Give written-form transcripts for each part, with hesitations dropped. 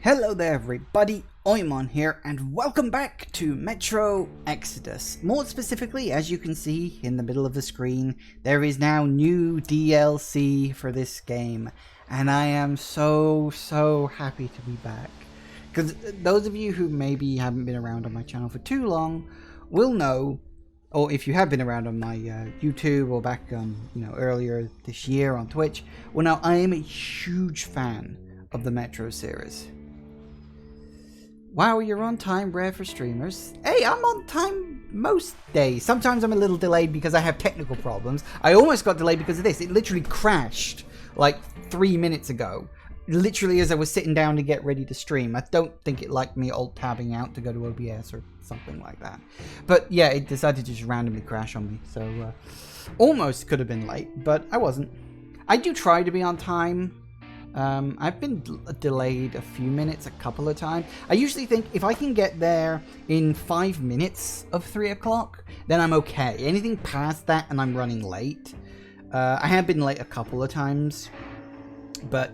Hello there everybody, Oimon here and welcome back to Metro Exodus. More specifically, as you can see in the middle of the screen, there is now new DLC for this game. And I am so happy to be back. Because those of you who maybe haven't been around on my channel for too long will know, or if you have been around on my YouTube or back earlier this year on Twitch, well now I am a huge fan of the Metro series. Wow, you're on time, rare for streamers. Hey, I'm on time most days. Sometimes I'm a little delayed because I have technical problems. I almost got delayed because of this. It literally crashed like 3 minutes ago. Literally as I was sitting down to get ready to stream. I don't think it liked me alt-tabbing out to go to OBS or something like that. But yeah, it decided to just randomly crash on me. So almost could have been late, but I wasn't. I do try to be on time. I've been delayed a few minutes a couple of times. I usually think if I can get there in 5 minutes of 3 o'clock, then I'm okay. Anything past that and I'm running late. I have been late a couple of times, but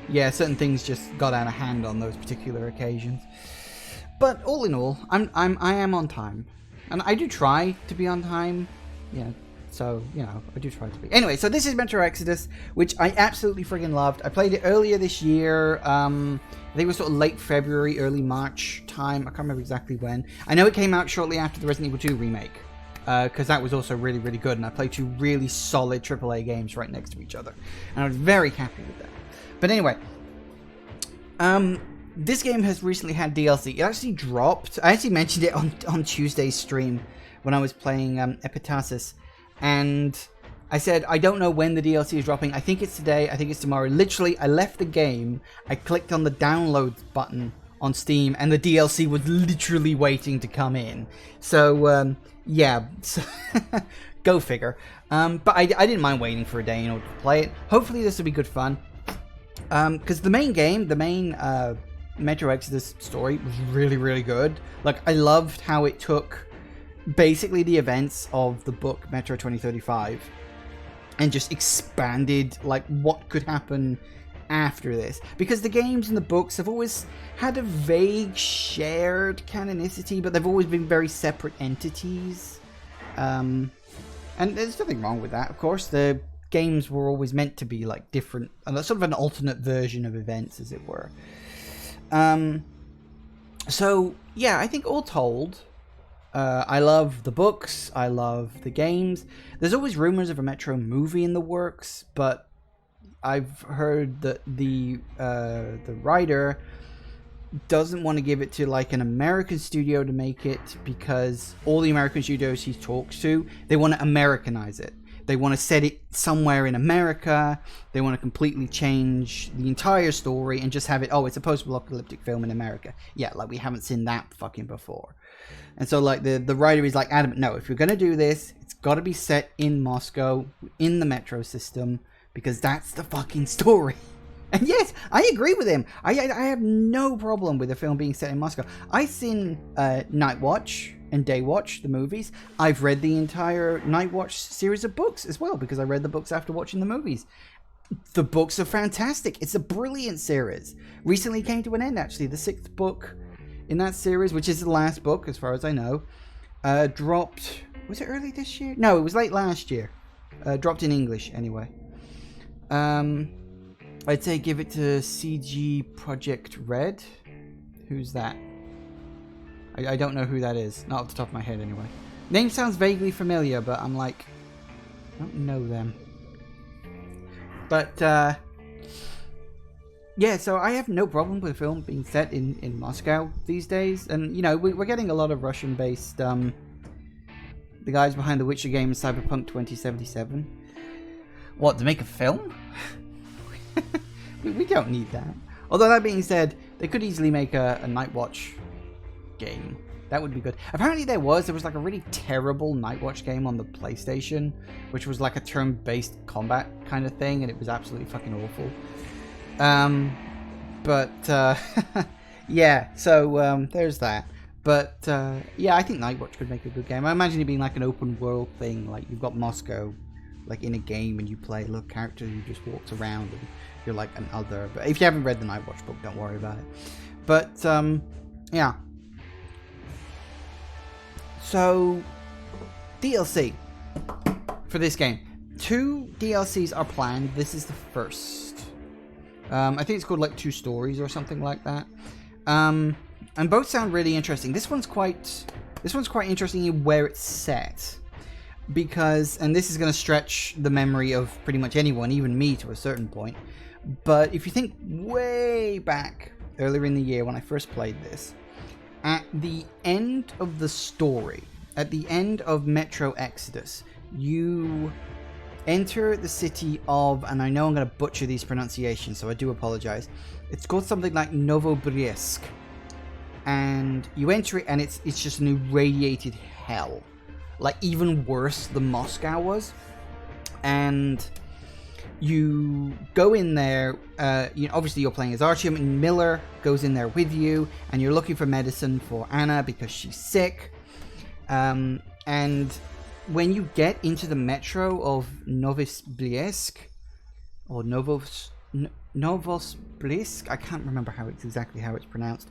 yeah, certain things just got out of hand on those particular occasions. But all in all, I am on time, and I do try to be on time. Yeah. So, I do try to be. Anyway, so this is Metro Exodus, which I absolutely friggin' loved. I played it earlier this year. I think it was sort of late February, early March time. I can't remember exactly when. I know it came out shortly after the Resident Evil 2 remake, because that was also really, really good. And I played two really solid AAA games right next to each other. And I was very happy with that. But anyway, this game has recently had DLC. It actually dropped. I actually mentioned it on Tuesday's stream when I was playing Epitasis. And I said, I don't know when the DLC is dropping. I think it's today. I think it's tomorrow. Literally, I left the game. I clicked on the download button on Steam. And the DLC was literally waiting to come in. So, yeah. Go figure. But I didn't mind waiting for a day in order to play it. Hopefully, this will be good fun. Because the main game, the main Metro Exodus story was really, really good. Like, I loved how it took basically the events of the book Metro 2035 and just expanded like what could happen after this, because the games and the books have always had a vague shared canonicity, but they've always been very separate entities, and there's nothing wrong with that. Of course, the games were always meant to be like different, sort of an alternate version of events, as it were. So yeah, I think all told, I love the books, I love the games. There's always rumors of a Metro movie in the works, but I've heard that the writer doesn't want to give it to like an American studio to make it, because all the American studios he talks to, they want to Americanize it. They want to set it somewhere in America. They want to completely change the entire story and just have it, oh, it's a post-apocalyptic film in America. Yeah, like we haven't seen that fucking before. And so like the writer is like adamant, no, if you're going to do this, it's got to be set in Moscow, in the Metro system, because that's the fucking story. And yes, I agree with him. I have no problem with a film being set in Moscow. I've seen Night Watch and Day Watch, the movies. I've read the entire Night Watch series of books as well, because I read the books after watching the movies. The books are fantastic. It's a brilliant series. Recently came to an end, actually. The 6th book in that series, which is the last book as far as I know, dropped, was it early this year? No, it was late last year. Dropped in English anyway. I'd say give it to CG Project Red. Who's that? I don't know who that is. Not off the top of my head anyway. Name sounds vaguely familiar, but I'm like, I don't know them. But yeah, so I have no problem with a film being set in Moscow these days. And, we're getting a lot of Russian-based, the guys behind the Witcher game Cyberpunk 2077. What, to make a film? we don't need that. Although that being said, they could easily make a Night Watch game. That would be good. Apparently there was like a really terrible Night Watch game on the PlayStation, which was like a turn-based combat kind of thing, and it was absolutely fucking awful. Yeah, so there's that. But yeah, I think Night Watch could make a good game. I imagine it being like an open world thing, like you've got Moscow like in a game and you play a little character who just walks around and you're like an other. But if you haven't read the Nightwatch book, don't worry about it. But yeah. So DLC for this game. 2 DLCs are planned. This is the first. I think it's called like 2 Stories or something like that. And both sound really interesting. This one's quite interesting in where it's set, because, and this is going to stretch the memory of pretty much anyone, even me, to a certain point. But if you think way back earlier in the year when I first played this, at the end of the story, at the end of Metro Exodus, you enter the city of, and I know I'm going to butcher these pronunciations, so I do apologize. It's called something like Novosibirsk, and you enter it, and it's just an irradiated hell, like even worse than Moscow was. And you go in there. Obviously you're playing as Artyom, and Miller goes in there with you, and you're looking for medicine for Anna because she's sick. And when you get into the metro of Novosibirsk, or Novosibirsk, I can't remember exactly how it's pronounced,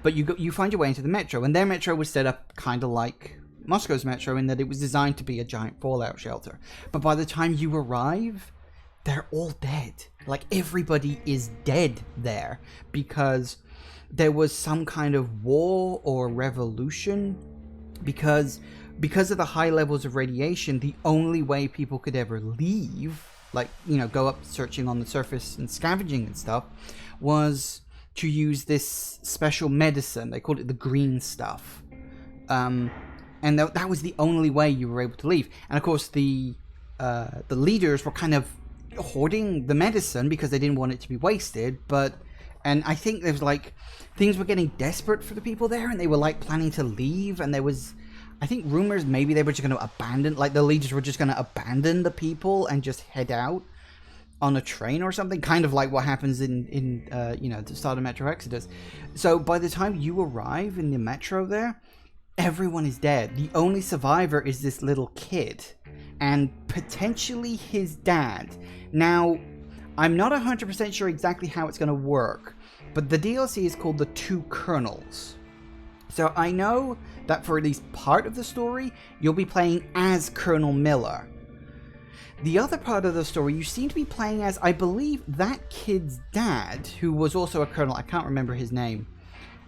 but you find your way into the metro, and their metro was set up kind of like Moscow's metro in that it was designed to be a giant fallout shelter. But by the time you arrive, they're all dead. Like, everybody is dead there because there was some kind of war or revolution. Because of the high levels of radiation, the only way people could ever leave, like, go up searching on the surface and scavenging and stuff, was to use this special medicine. They called it the green stuff. And that was the only way you were able to leave. And of course, the leaders were kind of hoarding the medicine because they didn't want it to be wasted. And I think there was like, things were getting desperate for the people there, and they were like planning to leave, and there was, I think, rumors maybe they were just going to abandon, like the leaders were just going to abandon the people and just head out on a train or something, kind of like what happens in the start of Metro Exodus. So by the time you arrive in the metro there, everyone is dead. The only survivor is this little kid, and potentially his dad. Now, I'm not 100% sure exactly how it's going to work, but the DLC is called The Two Colonels. So I know that for at least part of the story, you'll be playing as Colonel Miller. The other part of the story, you seem to be playing as, I believe, that kid's dad, who was also a colonel. I can't remember his name.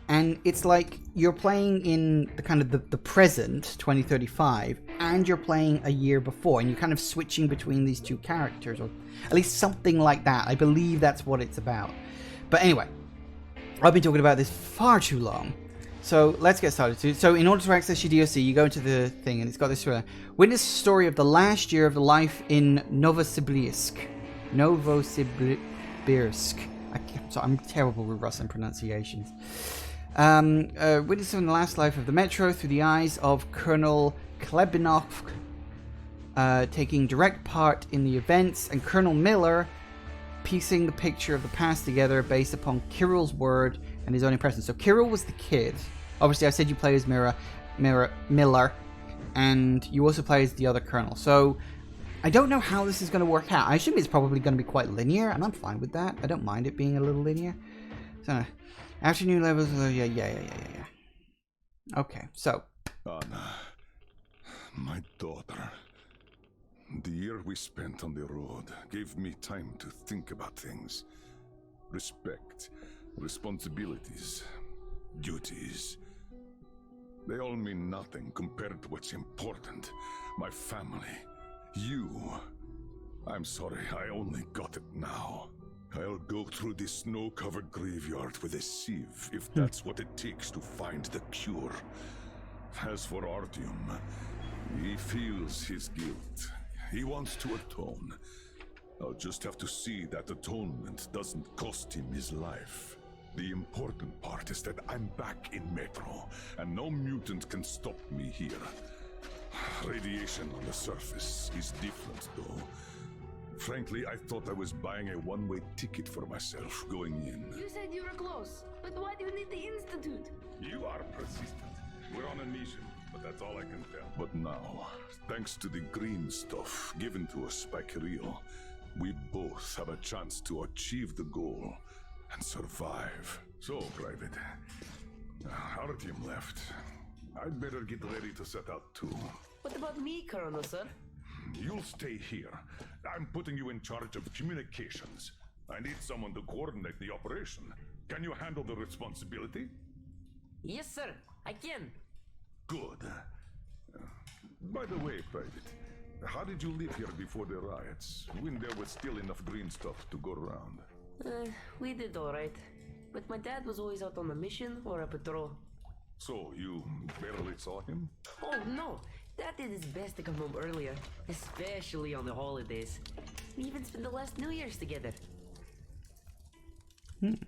And it's like you're playing in the kind of the present, 2035, and you're playing a year before, and you're kind of switching between these two characters, or at least something like that. I believe that's what it's about. But anyway, I've been talking about this far too long, so let's get started. So in order to access your DLC, you go into the thing, and it's got this witness the story of the last year of the life in Novosibirsk. I'm terrible with Russian pronunciations. Witnessing the last life of the Metro through the eyes of Colonel Klebinov, taking direct part in the events, and Colonel Miller piecing the picture of the past together based upon Kirill's word and his own impressions. So Kirill was the kid. Obviously, I said you play as Miller, and you also play as the other colonel. So I don't know how this is going to work out. I assume it's probably going to be quite linear, and I'm fine with that. I don't mind it being a little linear. So, after new levels, yeah. Okay, so. Anna, my daughter. The year we spent on the road gave me time to think about things. Respect, responsibilities, duties. They all mean nothing compared to what's important. My family. You. I'm sorry, I only got it now. I'll go through this snow-covered graveyard with a sieve, if that's what it takes to find the cure. As for Artyom, he feels his guilt. He wants to atone. I'll just have to see that atonement doesn't cost him his life. The important part is that I'm back in Metro, and no mutant can stop me here. Radiation on the surface is different, though. Frankly, I thought I was buying a one-way ticket for myself going in. You said you were close, but why do you need the Institute? You are persistent. We're on a mission, but that's all I can tell. But now, thanks to the green stuff given to us by Kirill, we both have a chance to achieve the goal and survive. So, Private, our team left. I'd better get ready to set out too. What about me, Colonel, sir? You'll stay here. I'm putting you in charge of communications. I need someone to coordinate the operation. Can you handle the responsibility? Yes, sir. I can. Good. By the way, Private, how did you live here before the riots, when there was still enough green stuff to go around? We did all right. But my dad was always out on a mission or a patrol. So, you barely saw him? Oh, no. Dad did his best to come home earlier, especially on the holidays. We even spent the last New Year's together. Neat.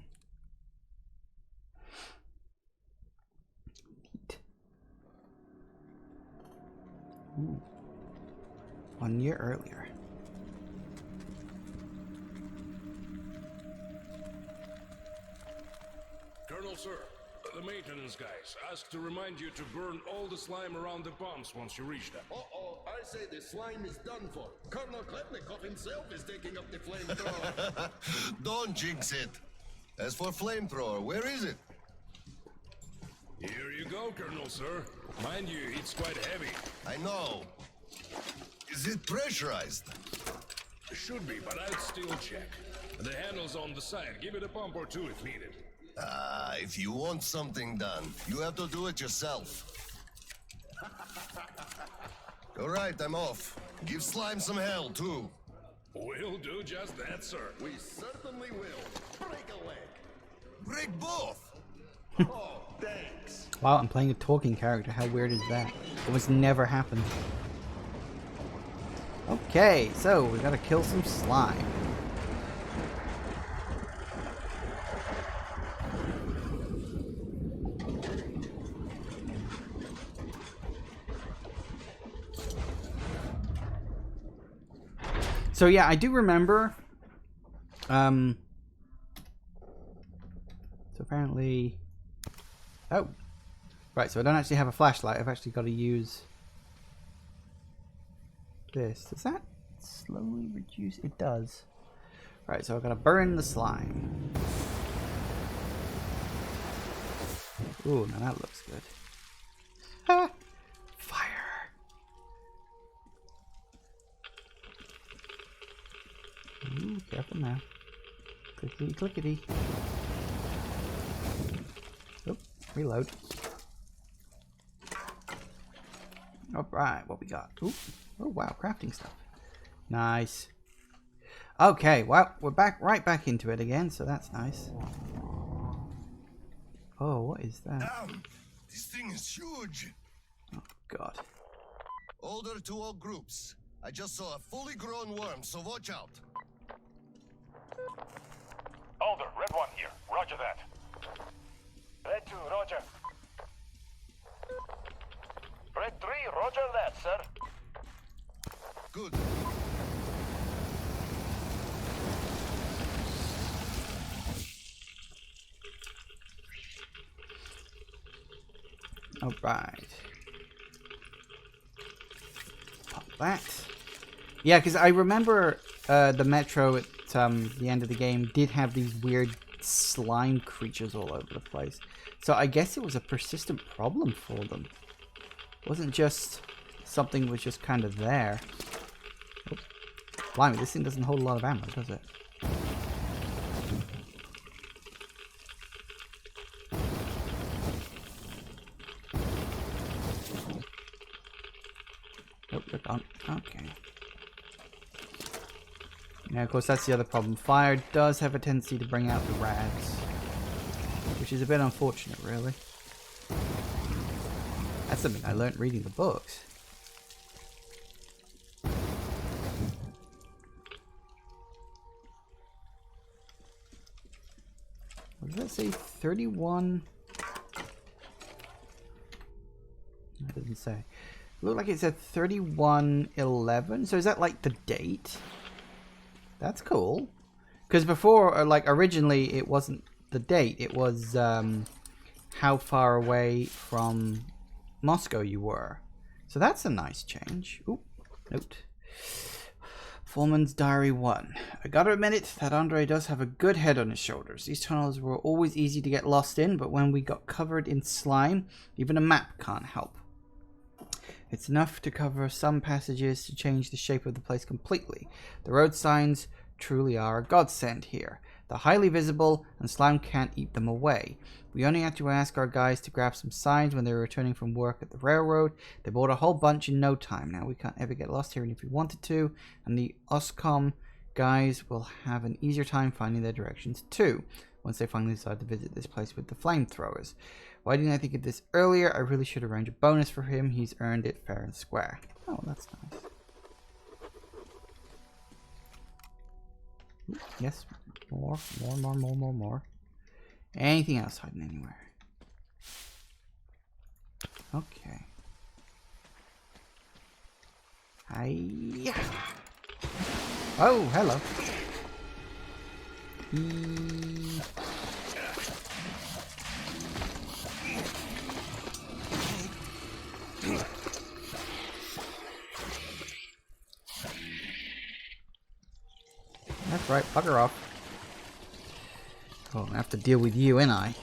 Ooh. 1 year earlier. Colonel, sir, the maintenance guys asked to remind you to burn all the slime around the bombs once you reach them. Uh-oh, I say the slime is done for. Colonel Klepnikov himself is taking up the flamethrower. Don't jinx it. As for flamethrower, where is it? Here you go, Colonel, sir. Mind you, it's quite heavy. I know. Is it pressurized? Should be, but I'd still check. The handle's on the side. Give it a pump or two if needed. If you want something done, you have to do it yourself. All right, I'm off. Give Slime some hell, too. We'll do just that, sir. We certainly will. Break a leg. Break both! Oh, thanks. Wow, I'm playing a talking character. How weird is that? Almost never happened. Okay, so we gotta kill some slime. So yeah, I do remember. So apparently, oh, right. So I don't actually have a flashlight. I've actually got to use this. Does that slowly reduce? It does. Right. So I've got to burn the slime. Ooh, now that looks good. Ah, fire. Ooh, careful now. Clickety clickety. Oh, reload. Alright, what we got? Ooh. Oh wow, crafting stuff. Nice. Okay, well, we're right back into it again, so that's nice. Oh, what is that? Damn! This thing is huge! Oh god. Order to all groups. I just saw a fully grown worm, so watch out. Alder, Red 1 here. Roger that. Red 2, roger. Red 3, roger that, sir. Good. Alright. Pop that. Yeah, because I remember the Metro at the end of the game did have these weird slime creatures all over the place. So I guess it was a persistent problem for them. It wasn't just something was just kind of there. Oh, blimey, this thing doesn't hold a lot of ammo, does it? Oh, they're gone. Okay. Now, of course, that's the other problem. Fire does have a tendency to bring out the rads, which is a bit unfortunate, really. That's something I learned reading the books. What did that say? 31? It doesn't say. It looked like it said 3111. So is that like the date? That's cool. Because before, like originally, it wasn't the date. It was how far away from Moscow you were. So that's a nice change. Ooh, note. Foreman's Diary 1. I gotta admit it, that Andre does have a good head on his shoulders. These tunnels were always easy to get lost in, but when we got covered in slime, even a map can't help. It's enough to cover some passages to change the shape of the place completely. The road signs truly are a godsend here. They're highly visible, and slime can't eat them away. We only had to ask our guys to grab some signs when they were returning from work at the railroad. They bought a whole bunch in no time. Now we can't ever get lost here, and if we wanted to, and the OSCOM guys will have an easier time finding their directions too, once they finally decide to visit this place with the flamethrowers. Why didn't I think of this earlier? I really should arrange a bonus for him. He's earned it fair and square. Oh, that's nice. Ooh, yes, more. Anything else hiding anywhere? Okay. Hiya. Oh, hello. That's right, bugger off. Oh, I have to deal with you, ain't I?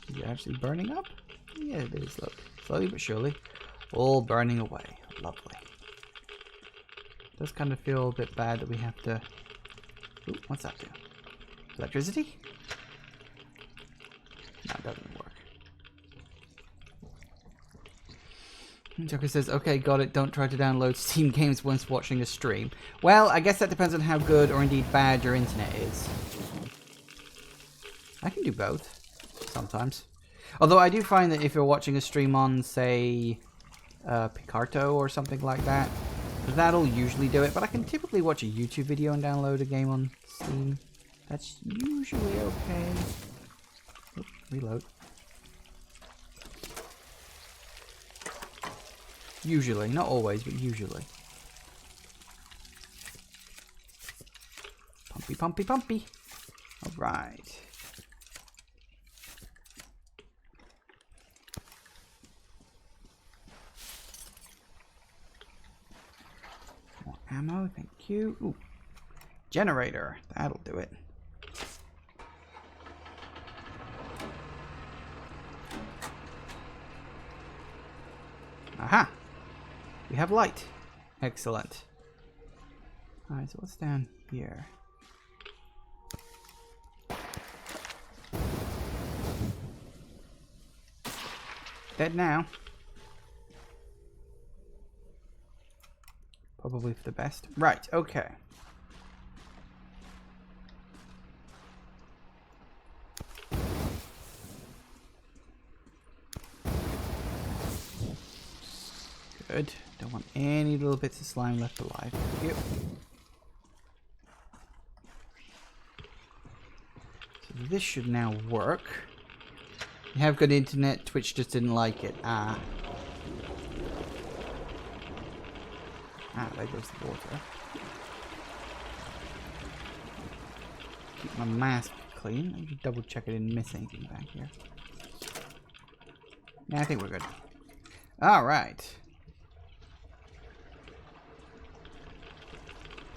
Is it actually burning up? Yeah, it is, look. Slowly but surely. All burning away. Lovely. Does kind of feel a bit bad that we have to... Ooh, what's that do? Electricity? No, it doesn't work. Joker says, okay, got it. Don't try to download Steam games once watching a stream. Well, I guess that depends on how good or indeed bad your internet is. I can do both. Sometimes. Although I do find that if you're watching a stream on, say, Picarto or something like that, that'll usually do it. But I can typically watch a YouTube video and download a game on Steam. That's usually okay. Oop, reload. Usually. Not always, but usually. Pumpy, pumpy, pumpy. Alright. Ammo, thank you. Ooh. Generator. That'll do it. Aha! We have light. Excellent. Alright, so what's down here? Dead now. Probably for the best. Right, okay. Good. Don't want any little bits of slime left alive. Yep. So this should now work. You have good internet. Twitch just didn't like it. Ah. Ah, there goes the water. Keep my mask clean. Let me double check I didn't miss anything back here. Yeah, I think we're good. Alright.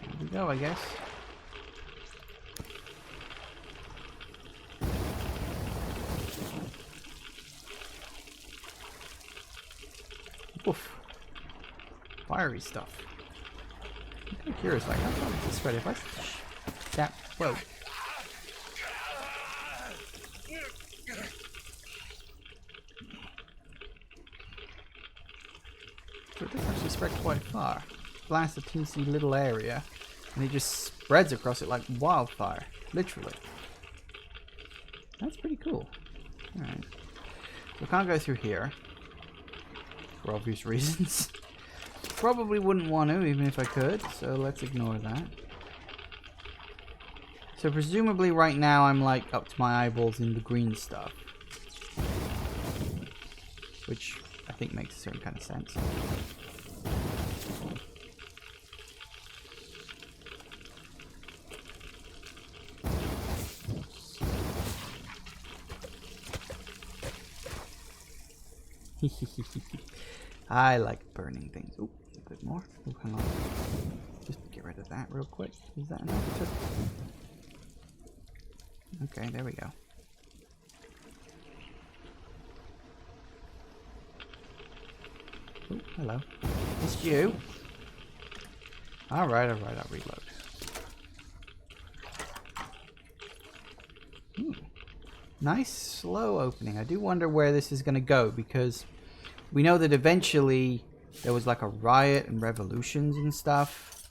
There we go, I guess. Oof. Fiery stuff. I'm kind of curious, like, how far does this spread if I tap? Whoa. So it does actually spread quite far. Blast a teensy little area, and it just spreads across it like wildfire. Literally. That's pretty cool. Alright. So we can't go through here. For obvious reasons. Probably wouldn't want to, even if I could, so let's ignore that. So presumably right now I'm like up to my eyeballs in the green stuff. which I think makes a certain kind of sense. I like burning things. Ooh, a bit more. Ooh, hang on. Just get rid of that real quick. Is that enough to... Okay, there we go. Ooh, hello. It's you. Alright, I'll reload. Ooh. Nice slow opening. I do wonder where this is going to go, because we know that eventually there was like a riot and revolutions and stuff.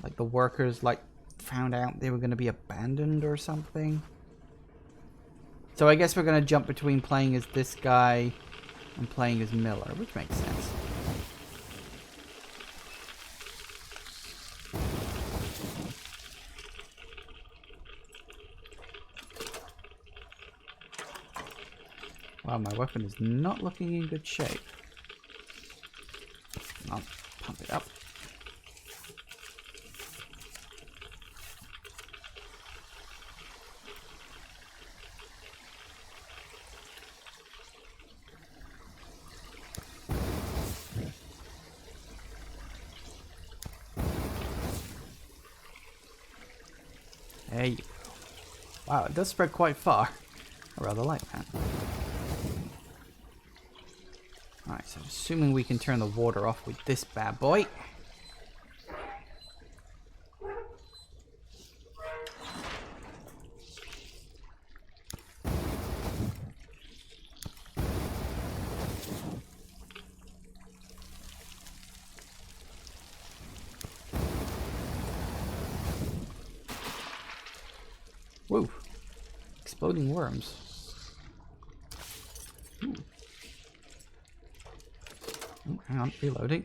Like the workers like found out they were going to be abandoned or something. So I guess we're going to jump between playing as this guy and playing as Miller, which makes sense. Wow, my weapon is not looking in good shape. I'll pump it up. There you go. Wow, it does spread quite far. I rather like that. Alright, so assuming we can turn the water off with this bad boy. Woo! Exploding worms. Ooh. Oh, hang on, reloading.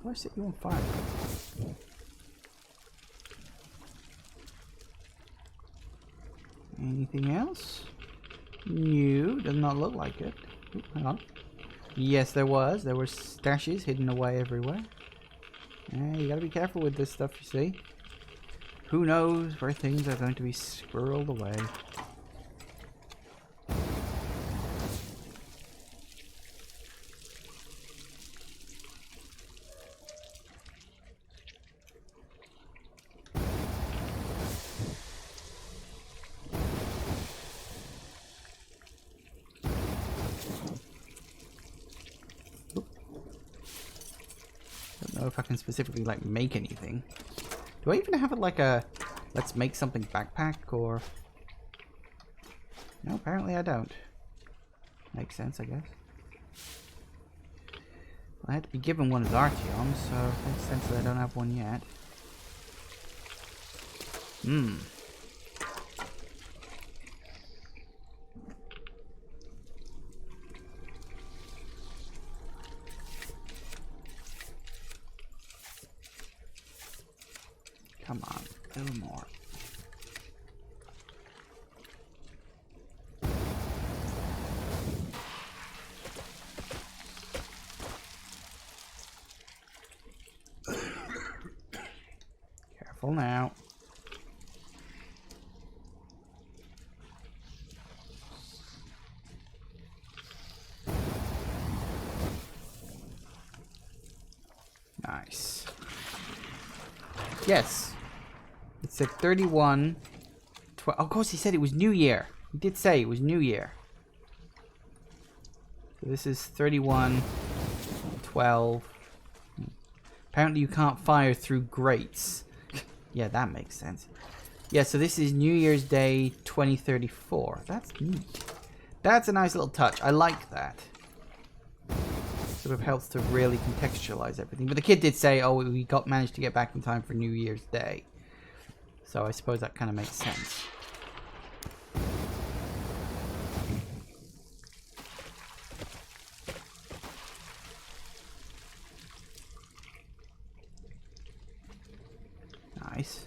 Why set you on fire? Anything else? No, does not look like it. Ooh, hang on. Yes, there was. There were stashes hidden away everywhere. You gotta be careful with this stuff, you see. Who knows where things are going to be squirreled away. Don't know if I can specifically like make anything. Do I even have it like a let's make something backpack, or no, apparently I don't. Makes sense, I guess. I had to be given one as Artyom, so it makes sense that I don't have one yet. Come on, a little more. Careful now. Nice. Yes. It said 31. Of course, he said it was New Year. He did say it was New Year. So this is 31, 12. Apparently, you can't fire through grates. Yeah, that makes sense. Yeah, so this is New Year's Day 2034. That's neat. That's a nice little touch. I like that. Sort of helps to really contextualize everything. But the kid did say, oh, we managed to get back in time for New Year's Day. So I suppose that kind of makes sense. Nice.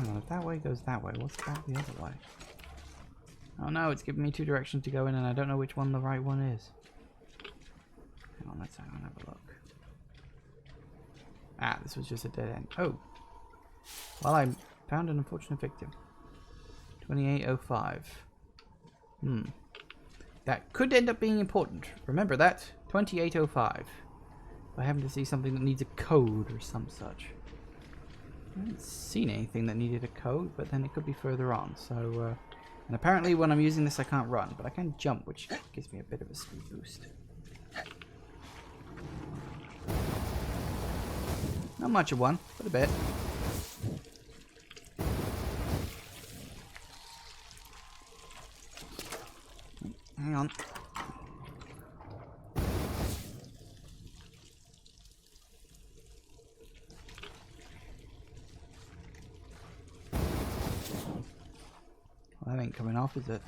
Hang on, if that way goes that way, what's about the other way? Oh no, it's giving me two directions to go in and I don't know which one the right one is. Hang on, let's have a look. Ah, this was just a dead end. Oh. Well, I found an unfortunate victim. 2805. That could end up being important. Remember that. 2805. If I happen to see something that needs a code or some such. I haven't seen anything that needed a code, but then it could be further on. So, and apparently when I'm using this I can't run, but I can jump, which gives me a bit of a speed boost. Not much of one, but a bit. Hang on. Well, that ain't coming off, is it?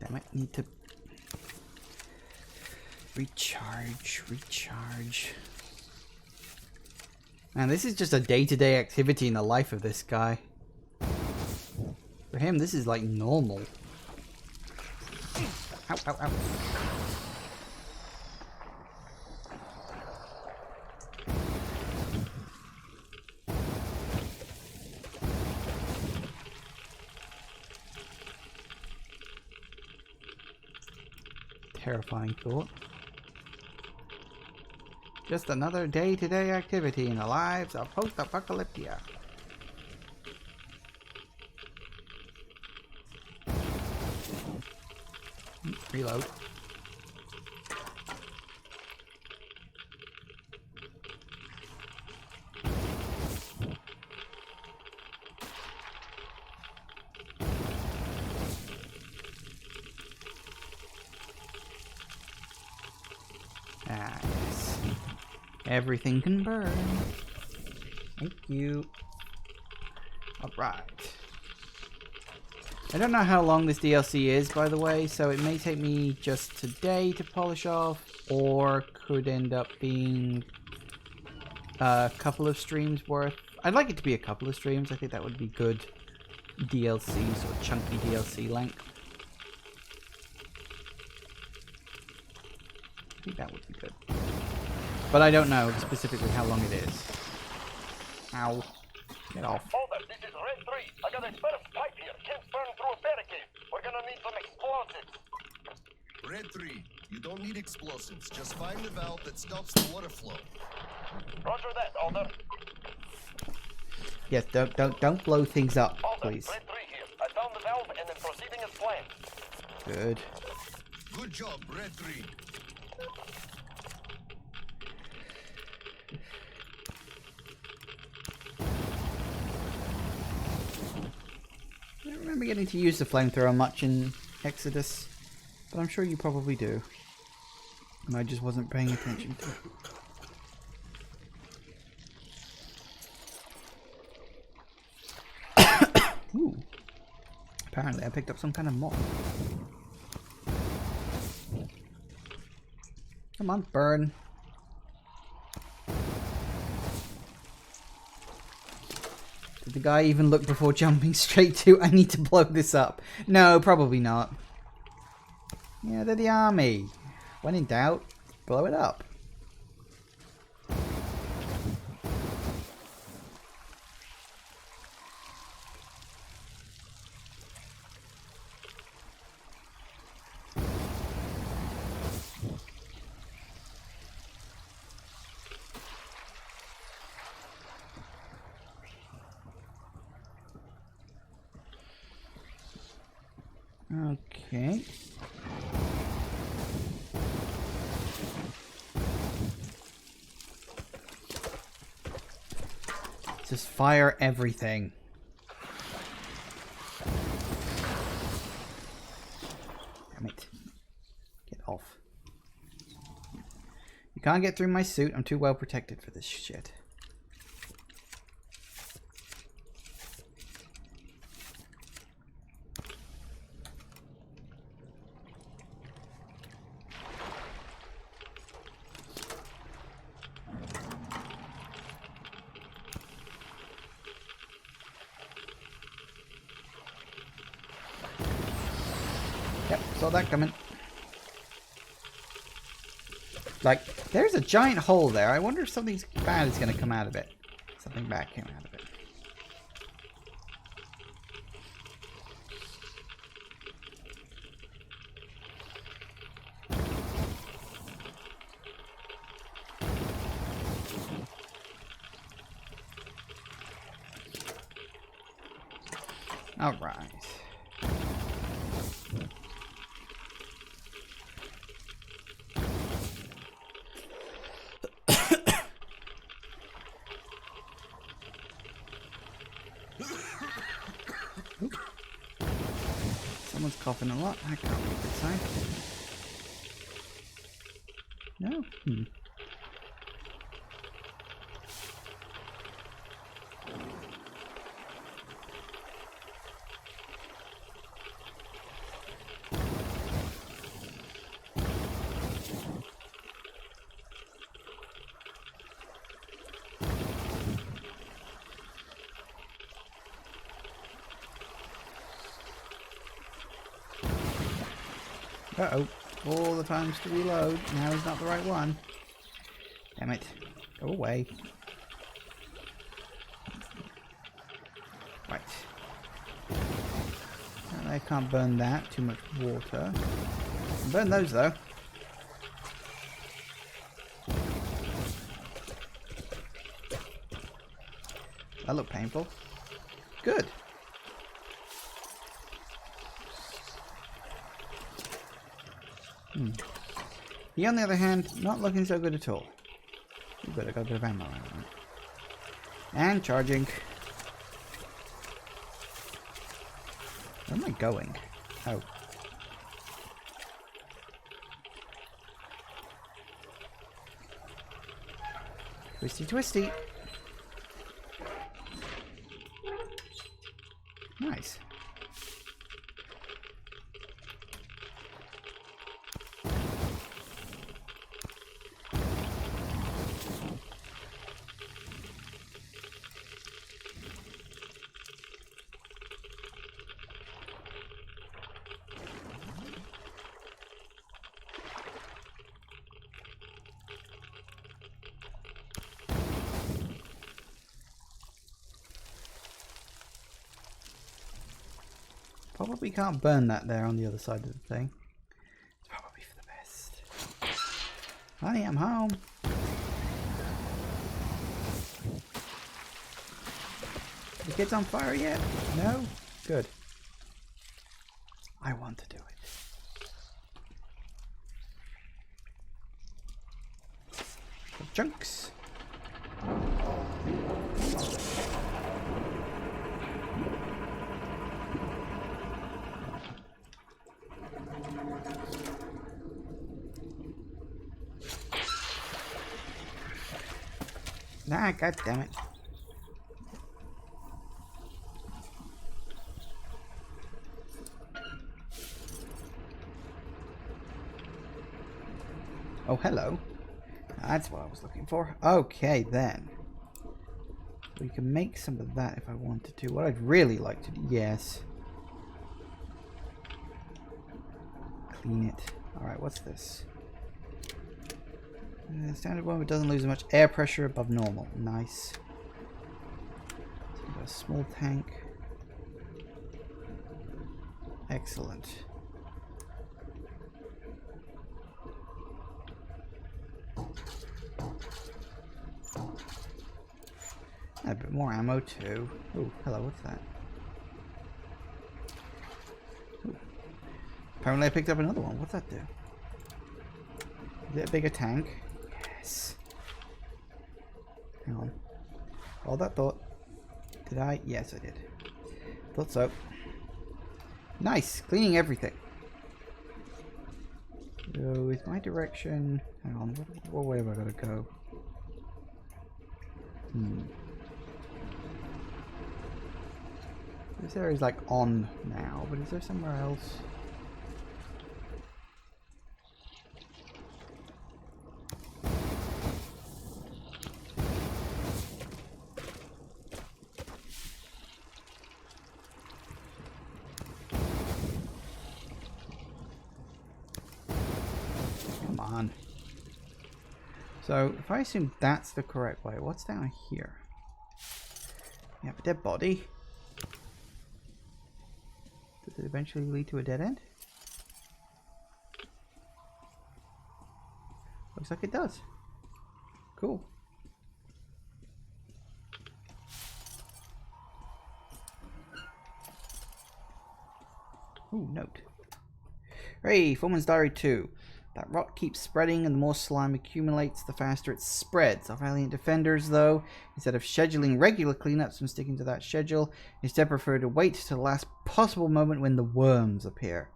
Damn it, need to recharge. Man, this is just a day-to-day activity in the life of this guy. For him, this is like normal. Ow, ow, ow. Terrifying thought. Just another day-to-day activity in the lives of post-apocalyptia. Reload. Ah, yes. Everything can burn. Thank you. Alright. I don't know how long this DLC is, by the way, so it may take me just today to polish off, or could end up being a couple of streams worth. I'd like it to be a couple of streams. I think that would be good DLC, sort of chunky DLC length. I think that would be good. But I don't know specifically how long it is. Ow. Get off. Hold up, this is Red 3. I got a bit of pipe here. Can't burn through a barricade. We're gonna need some explosives. Red 3, you don't need explosives. Just find the valve that stops the water flow. Roger that, Alder. Yes, don't blow things up, Alder, please. Red 3 here. I found the valve and then proceeding as planned. Good. Good job, Red 3. I don't remember getting to use the flamethrower much in Exodus, but I'm sure you probably do. And I just wasn't paying attention to it. Ooh. Apparently I picked up some kind of moth. Come on, burn. Did the guy even look before jumping straight to, I need to blow this up? No, probably not. Yeah, they're the army. When in doubt, blow it up. Okay. Just fire everything. Damn it. Get off. You can't get through my suit. I'm too well protected for this shit. Saw that coming. Like, there's a giant hole there. I wonder if something bad is going to come out of it. Something bad came out of it. All right. Someone's coughing a lot. That can't be a good sign. No? Uh-oh. All the times to reload. Now is not the right one. Damn it. Go away. Right. I can't burn that. Too much water. Burn those, though. That looked painful. Good. He, on the other hand, not looking so good at all. But I got a bit of ammo out of it. And charging. Where am I going? Oh. Twisty, twisty. Nice. Probably can't burn that there on the other side of the thing. It's probably for the best. Honey, I'm home. The kid's on fire yet? No? Good. I want to do it. Chunks. Ah, god damn it. Oh, hello. That's what I was looking for. Okay, then. We can make some of that if I wanted to. What I'd really like to do... Yes. Clean it. Alright, what's this? Standard one, but doesn't lose much air pressure above normal. Nice. So we've got a small tank. Excellent. A bit more ammo too. Oh, hello, what's that? Ooh. Apparently I picked up another one. What's that do? Is it a bigger tank? Yes. Hang on. Hold that thought. Did I? Yes, I did. Thought so. Nice! Cleaning everything. So, is my direction... Hang on, what way have I got to go? This area's like on now, but is there somewhere else? on. So, if I assume that's the correct way, what's down here? We have a dead body. Does it eventually lead to a dead end? Looks like it does. Cool. Ooh, note. Hey, Foreman's Diary 2. That rot keeps spreading and the more slime accumulates, the faster it spreads. Our valiant defenders, though, instead of scheduling regular cleanups and sticking to that schedule, instead prefer to wait till the last possible moment when the worms appear,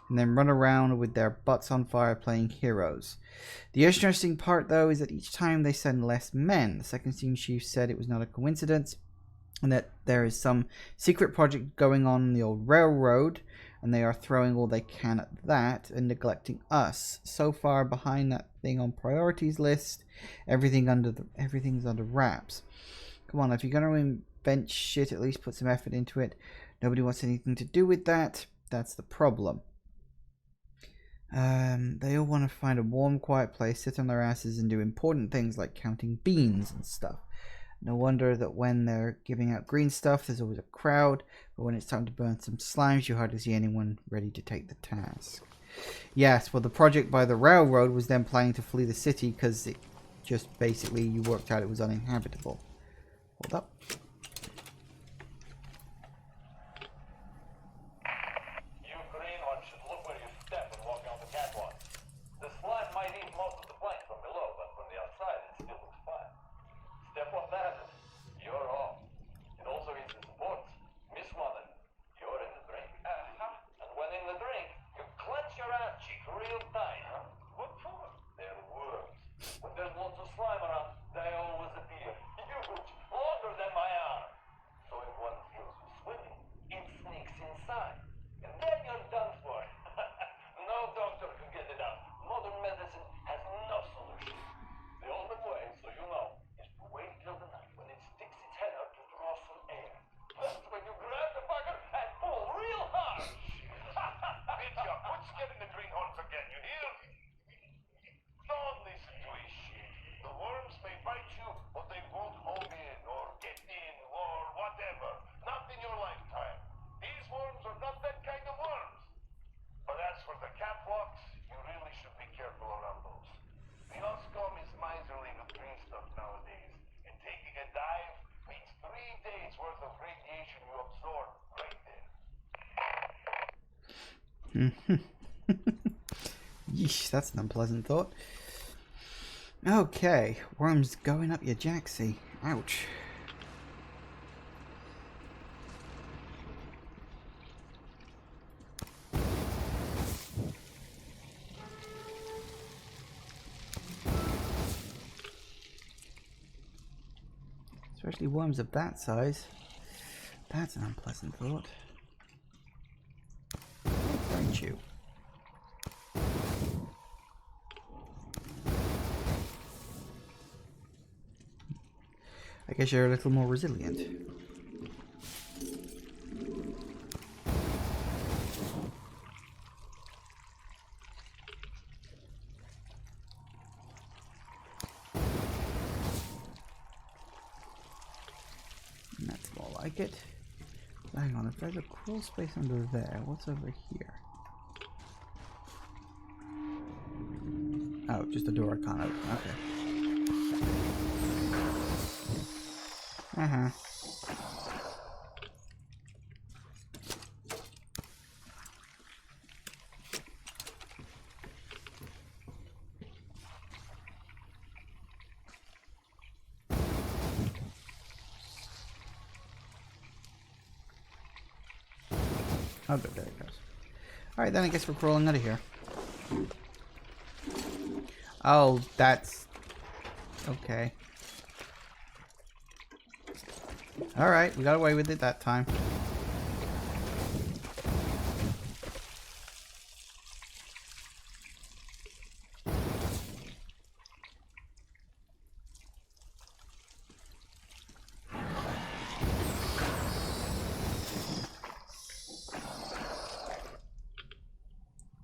and then run around with their butts on fire playing heroes. The interesting part, though, is that each time they send less men. The second team chief said it was not a coincidence, and that there is some secret project going on the old railroad, and they are throwing all they can at that and neglecting us. So far behind that thing on priorities list, everything's under wraps. Come on, if you're gonna invent shit, at least put some effort into it. Nobody wants anything to do with that. That's the problem. They all want to find a warm, quiet place, sit on their asses, and do important things like counting beans and stuff. No wonder that when they're giving out green stuff, there's always a crowd, but when it's time to burn some slimes, you hardly see anyone ready to take the task. Yes, well, the project by the railroad was then planning to flee the city because it just basically, you worked out it was uninhabitable. Hold up. You green ones should look where you step and walk down the catwalk. The slime might eat most of the plank from below, but from the outside it still looks fine. Step on that, you're off. It also means the sports. Miss one, and you're in the drink. And when in the drink, you clench your ass cheek real tight. What for? They're worms. When there's lots of slime around, they always appear. Huge, longer than my arm. So if one feels you swimming, it sneaks inside. And then you're done for. No doctor can get it out. Modern medicine has no solution. The only way, so you know, is to wait till the night when it sticks its head out to draw some air. That's when you grab the bugger and pull real hard. Mitya, quit scaring the greenhorns again, you hear? Don't listen to his shit. The worms may bite you, but they won't home in or get in or whatever. Not in your lifetime. These worms are not that kind of worms. But as for the catwalks, you really should be careful around those. The Oscom is miserly with green stuff nowadays, and taking a dive means 3 days worth of radiation you absorb right there. Yeesh, that's an unpleasant thought. Okay, worms going up your jacksie. Ouch. Especially worms of that size. That's an unpleasant thought. Don't you? I guess you're a little more resilient. That's more like it. Hang on, if there's a crawl space under there, what's over here? Oh, just a door I can't open. Okay. Uh-huh. Oh, good, there it goes. Alright, then I guess we're crawling out of here. Oh, that's... okay. Alright, we got away with it that time.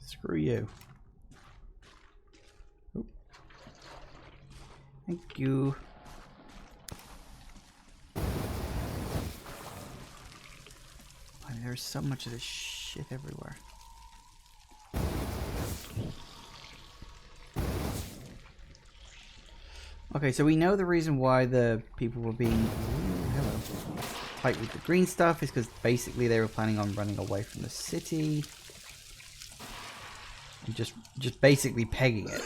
Screw you. Thank you. Why, there's so much of this shit everywhere. Okay, so we know the reason why the people were being tight with the green stuff is because basically they were planning on running away from the city. And just basically pegging it.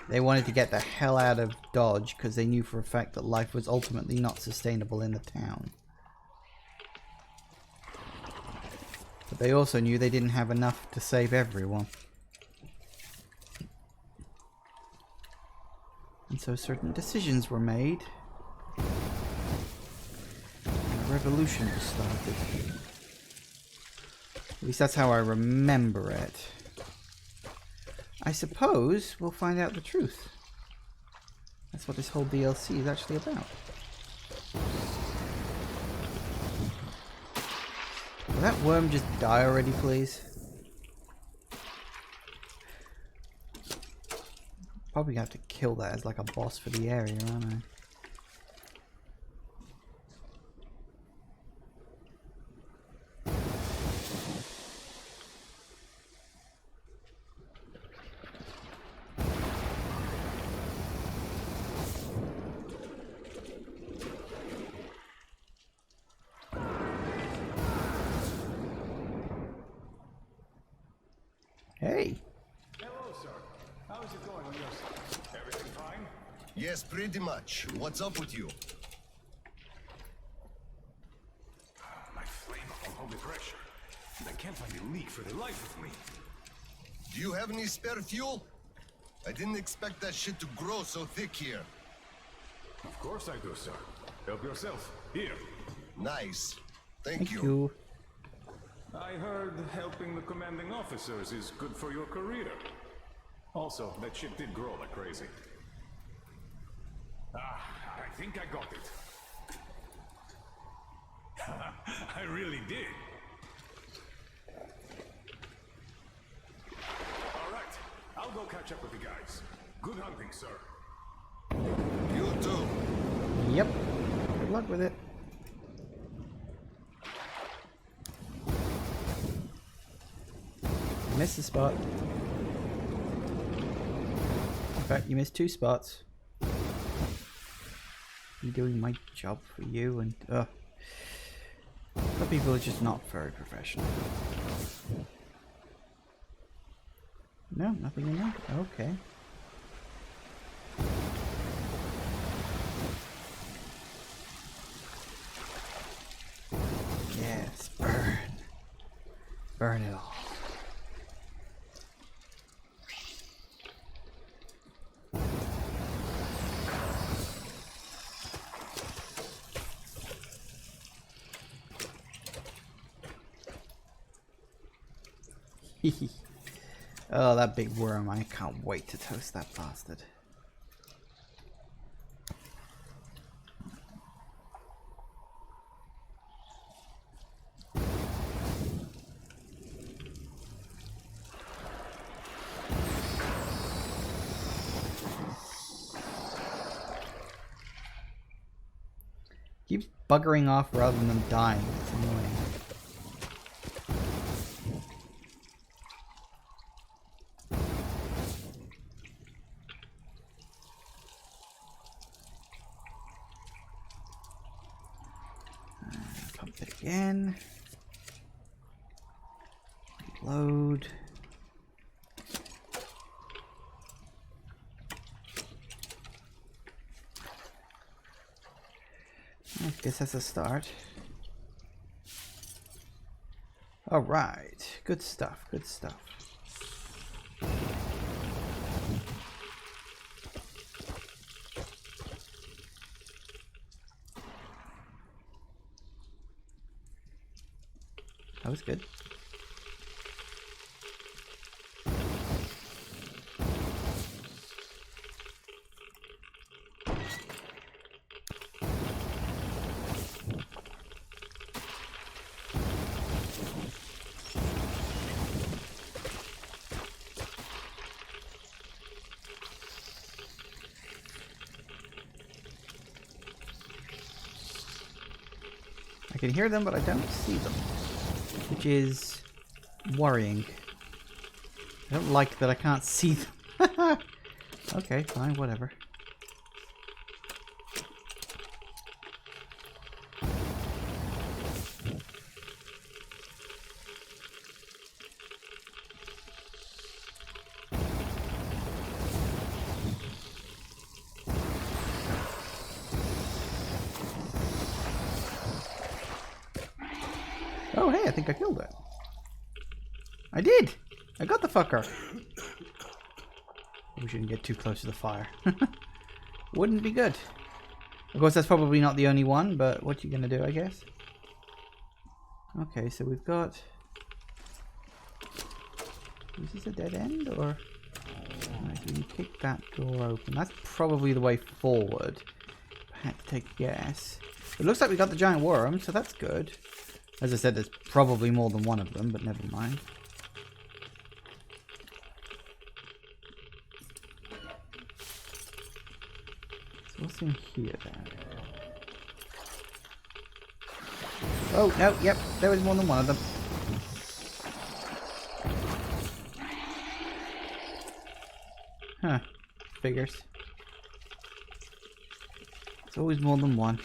They wanted to get the hell out of Dodge because they knew for a fact that life was ultimately not sustainable in the town. But they also knew they didn't have enough to save everyone. And so certain decisions were made. And a revolution was started. At least that's how I remember it. I suppose we'll find out the truth. That's what this whole DLC is actually about. Will that worm just die already, please? Probably have to kill that as like a boss for the area, aren't I? Hey. Hello, sir. How is it going on your side? Everything fine? Yes, pretty much. What's up with you? My flame won't hold the pressure. And I can't find a leak for the life of me. Do you have any spare fuel? I didn't expect that shit to grow so thick here. Of course I do, sir. Help yourself. Here. Nice. Thank Thank you. you. I heard helping the commanding officers is good for your career. Also, that shit did grow like crazy. I think I got it. I really did. All right, I'll go catch up with the guys. Good hunting, sir. You too. Yep. Good luck with it. You missed a spot. In fact, you missed 2 spots. I'm doing my job for you, and some people are just not very professional. No, nothing in there? Okay. Yes, burn. Burn it all. Oh, that big worm. I can't wait to toast that bastard. Keeps buggering off rather than dying. It's annoying. Pump it again. Reload. I guess that's a start. Alright. Good stuff, good stuff. That was good. can hear them, but I don't see them, which is worrying. I don't like that I can't see them. Okay, fine, whatever. Oh, hey, I think I killed it. I did! I got the fucker! We shouldn't get too close to the fire. Wouldn't be good. Of course, that's probably not the only one, but what you gonna do, I guess? Okay, so we've got... Is this a dead end, or... Right, we can kick that door open. That's probably the way forward. I had to take a guess. It looks like we got the giant worm, so that's good. As I said, there's probably more than one of them, but never mind. So what's in here then? Oh, no, yep, there was more than one of them. Huh, figures. It's always more than one.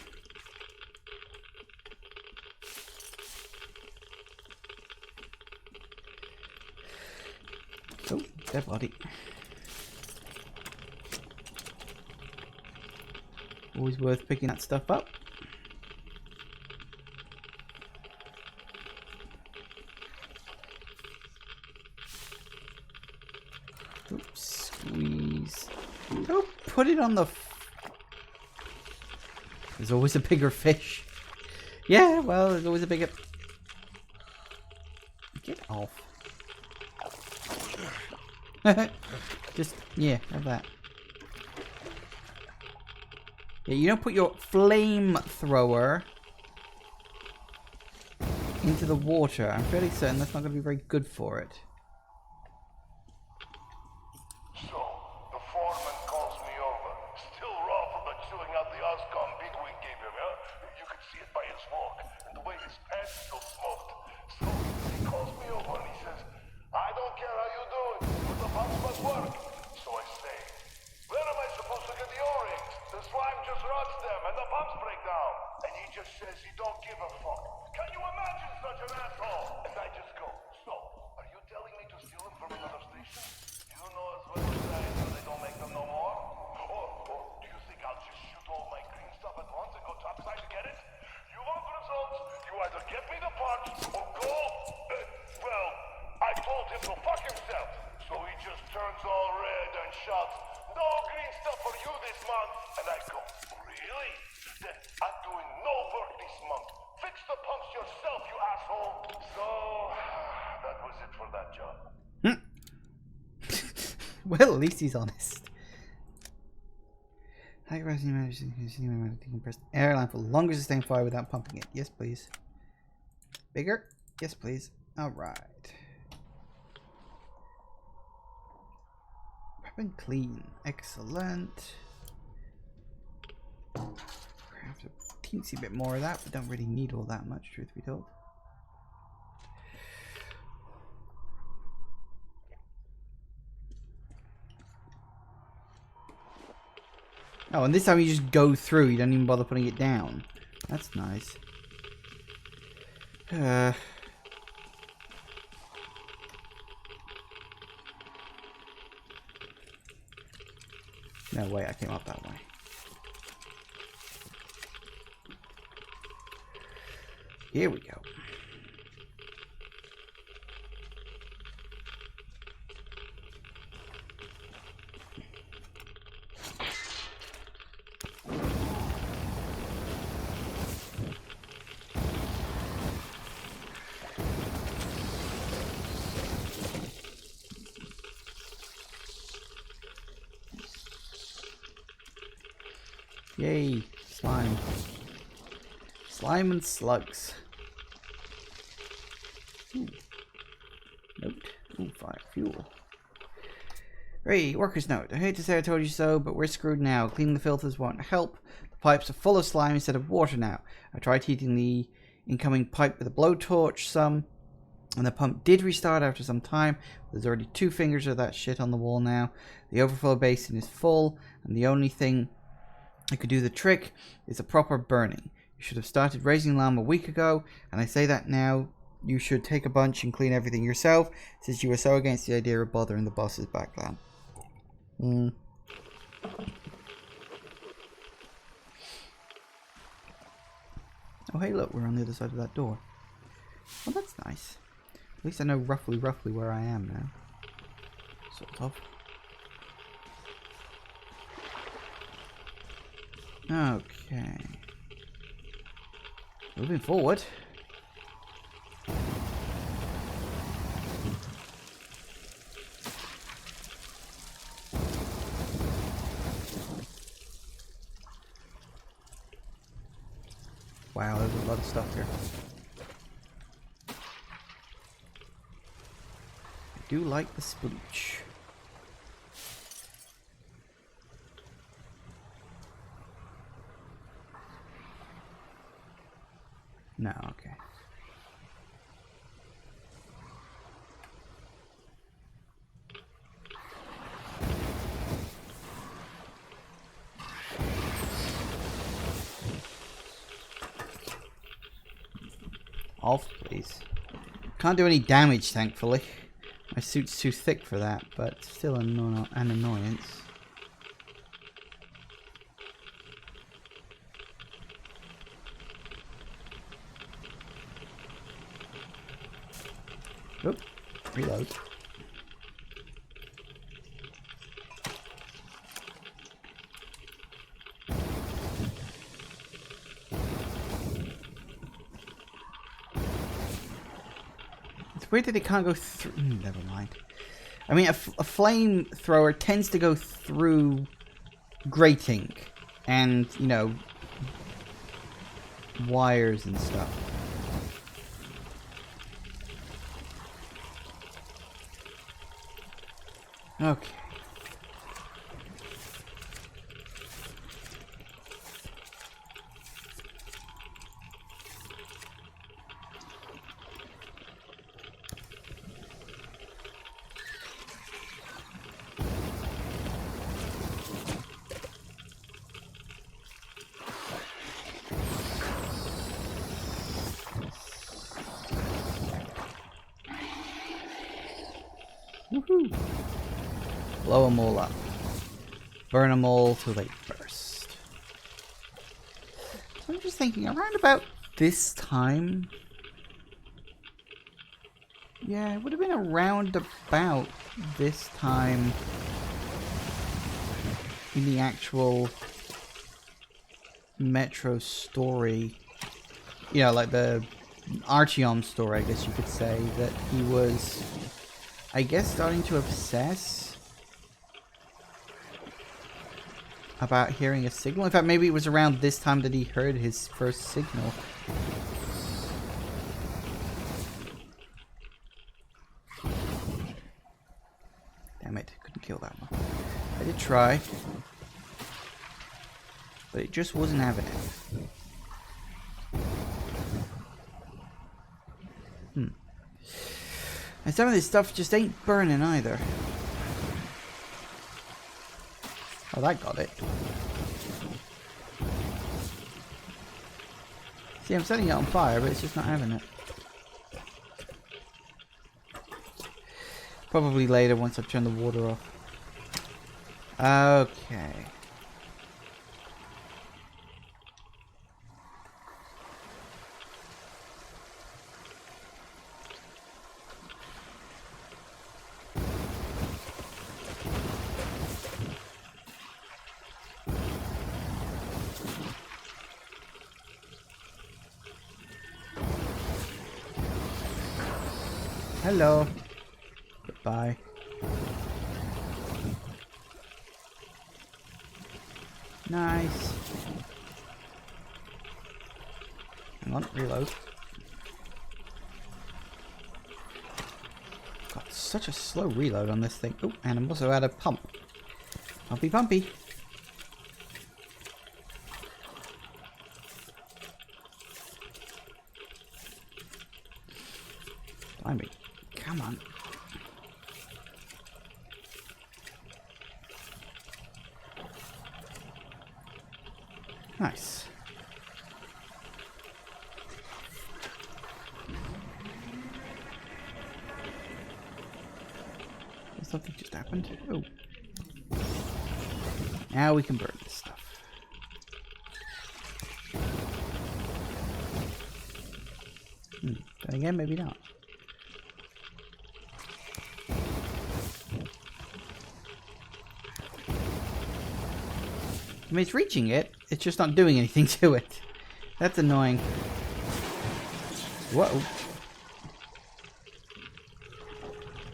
Oh, dead body. Always worth picking that stuff up. Oops, squeeze. Don't put it on the... There's always a bigger fish. Yeah, well, there's always a bigger... Get off. Just, yeah, have that. Yeah, you don't put your flamethrower into the water. I'm fairly certain that's not going to be very good for it. So, the foreman calls me over. Still raw from the chewing out the Oscom big we gave him, huh? You could see it by his walk, and the way his pants still smoked. So, he calls me over and he says, I don't care how you do it, but the pumps must work. So I say, where am I supposed to get the O-rings? The slime just rots them, and the pumps break down. And he just says he don't give a fuck. Can you imagine such an asshole? And I just go, so, are you telling me to steal them from another station? You know as well as I do they don't make them no more? Or do you think I'll just shoot all my green stuff at once and go topside to get it? You want results? You either get me the parts or go... well, I told him to fuck himself. So he just turns all red and shouts, no green stuff for you this month. And I go, really? Then I'm doing no work this month. Fix the pumps yourself, you asshole. So, that was it for that job. Well, at least he's honest. High rising managers continue to decompress airline for longer sustained fire without pumping it. Yes, please. Bigger? Yes, please. Alright. Weapon clean. Excellent. Craft a teensy bit more of that. We don't really need all that much, truth be told. Oh, and this time you just go through. You don't even bother putting it down. That's nice. No way, I came up that way. Here we go. Yay, slime. Slime and slugs. Ooh. Note. Ooh, fire fuel. Hey, worker's note. I hate to say I told you so, but we're screwed now. Cleaning the filters won't help. The pipes are full of slime instead of water now. I tried heating the incoming pipe with a blowtorch some. And the pump did restart after some time. There's already 2 fingers of that shit on the wall now. The overflow basin is full, and the only thing that could do the trick is a proper burning. You should have started raising lamb a week ago, and I say that now. You should take a bunch and clean everything yourself, since you were so against the idea of bothering the boss's backland. Oh hey look, we're on the other side of that door. Well, that's nice. At least I know roughly where I am now. Sort of. Okay. Moving forward. Wow, there's a lot of stuff here. I do like the splooch. No, okay. Off, please. Can't do any damage, thankfully. My suit's too thick for that, but still an annoyance. Oop, reload. It's weird that it can't go through. Never mind. I mean, a flamethrower tends to go through grating and, you know, wires and stuff. Okay. Woohoo! Blow them all up. Burn them all till they burst. So I'm just thinking, around about this time... Yeah, it would have been around about this time in the actual Metro story. You know, like the Artyom story, I guess you could say, that he was, I guess, starting to obsess about hearing a signal. In fact, maybe it was around this time that he heard his first signal. Damn it, couldn't kill that one. I did try, but it just wasn't having it. And some of this stuff just ain't burning either. Oh, that got it. See, I'm setting it on fire, but it's just not having it. Probably later once I've turned the water off. Okay. Hello. Goodbye. Nice. Hang on, reload. Got such a slow reload on this thing. Oh, and I'm also out of pump. Pumpy pumpy. on. Nice. Something just happened. Oh. Now we can burn this stuff. Then again, maybe not. I mean, it's reaching it. It's just not doing anything to it. That's annoying. Whoa.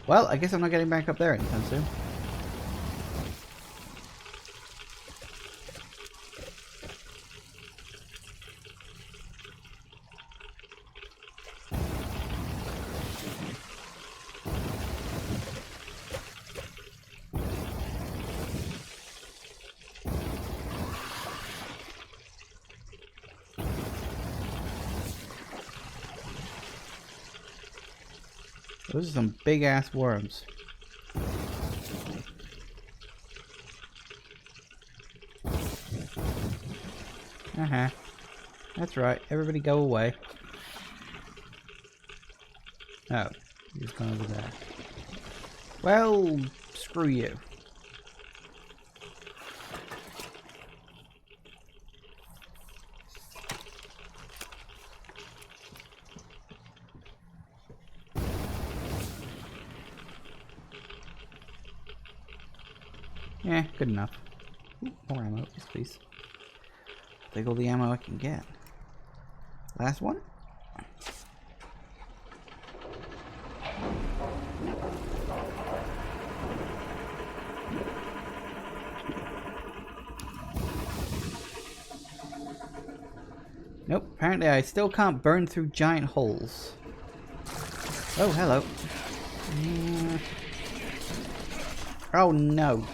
Well, I guess I'm not getting back up there anytime soon. Those are some big ass worms. That's right. Everybody go away. Oh, he's gone over there. Well, screw you. Yeah, good enough. Ooh, more ammo, yes, please. Take all the ammo I can get. Last one? Nope, apparently I still can't burn through giant holes. Oh, hello. Oh no.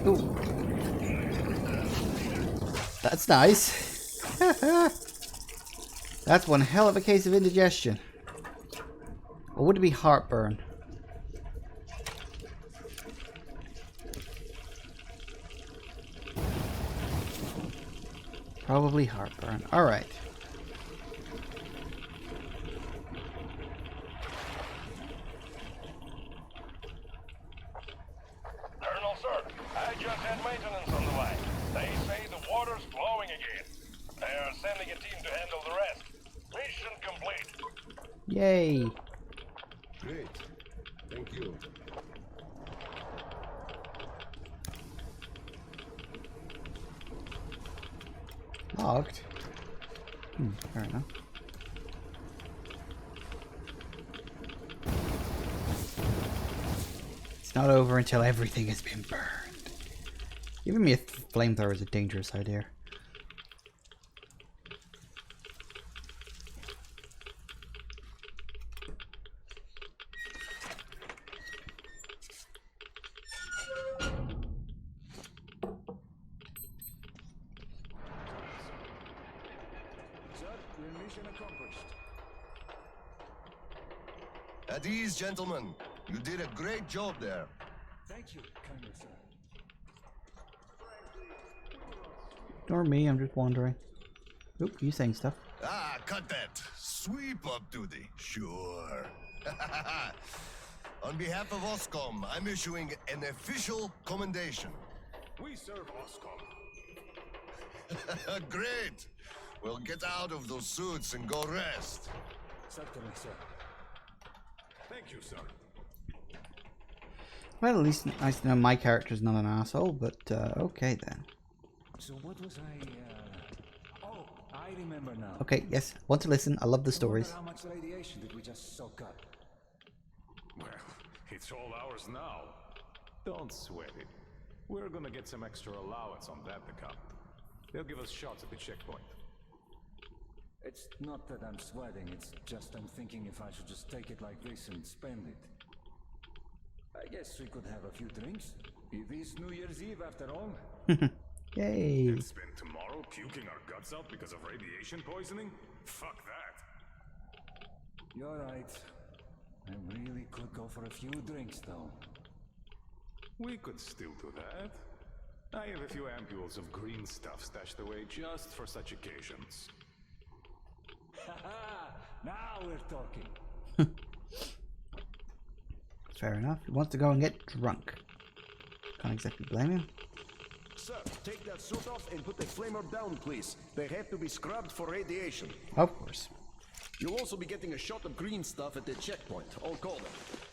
Ooh. That's nice. That's one hell of a case of indigestion. Or would it be heartburn? Probably heartburn. Alright. Colonel, sir, I just had maintenance on the line. They say the water's flowing again. They're sending a team to handle the rest. Mission complete. Yay. Great. Thank you. Locked? Fair enough. It's not over until everything has been burned. Giving me a flamethrower is a dangerous idea. At ease, gentlemen. You did a great job there. Thank you, Colonel, sir. Ignore me, I'm just wandering. Oop, you saying stuff. Ah, cut that. Sweep up duty. Sure. On behalf of OSCOM, I'm issuing an official commendation. We serve OSCOM. Great. Well, get out of those suits and go rest. Certainly, sir. Thank you, sir. Well, at least nice to know my character's not an asshole, but okay then. So what was Oh, I remember now. Okay, yes, want to listen. I love the stories. How much radiation did we just soak up? Well, it's all ours now. Don't sweat it. We're gonna get some extra allowance on that account. They'll give us shots at the checkpoint. It's not that I'm sweating, it's just I'm thinking if I should just take it like this and spend it. I guess we could have a few drinks. It is New Year's Eve after all. Yay. And spend tomorrow puking our guts out because of radiation poisoning? Fuck that. You're right. I really could go for a few drinks, though. We could still do that. I have a few ampules of green stuff stashed away just for such occasions. Haha! Now we're talking. Fair enough. He wants to go and get drunk. Can't exactly blame him. Sir, take that suit off and put the flamer down, please. They have to be scrubbed for radiation. Of course. You'll also be getting a shot of green stuff at the checkpoint, all cold.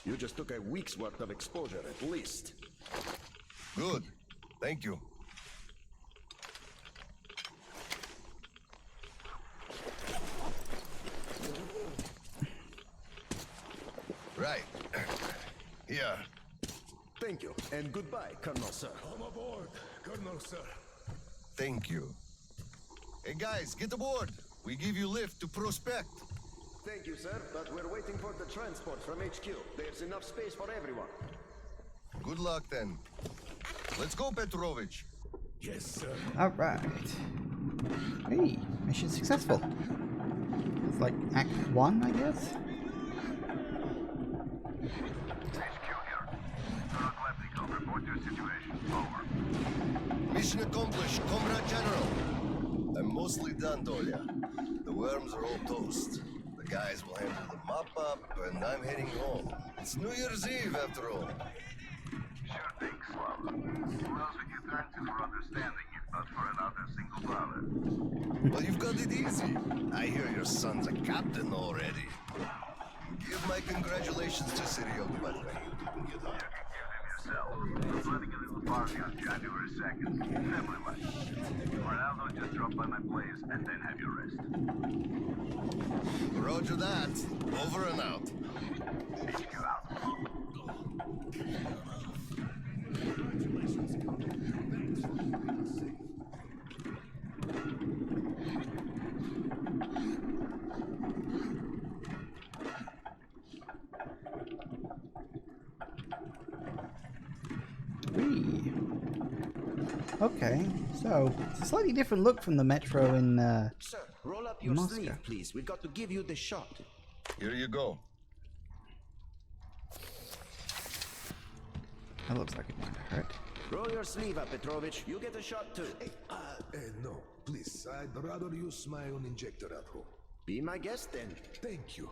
You just took a week's worth of exposure, at least. Good. Thank you. Right. Here. Thank you, and goodbye, Colonel, sir. Come aboard, Colonel, sir. Thank you. Hey guys, get aboard. We give you lift to Prospect. Thank you, sir, but we're waiting for the transport from HQ. There's enough space for everyone. Good luck then. Let's go, Petrovich. Yes, sir. Alright. Hey, mission successful. It's like Act 1, I guess? Mission accomplished, Comrade General. I'm mostly done, Dolia. The worms are all toast. The guys will handle the mop-up, and I'm heading home. It's New Year's Eve, after all. Sure thing, Slav. Who else would you turn to for understanding if not for another single dollar? Well, you've got it easy. I hear your son's a captain already. Give my congratulations to Sirio, by the way. You can give them yourself. I'm planning a little party on January 2nd. Family life. For now, though, just drop by my place and then have your rest. Roger that. Over and out. HQ out. Whee. Okay, so it's a slightly different look from the Metro in Sir, roll up your Moscow. sleeve, please. We've got to give you the shot. Here you go. That looks like it might hurt. Roll your sleeve up, Petrovich. You get a shot too. No, please. I'd rather use my own injector at home. Be my guest then. Thank you.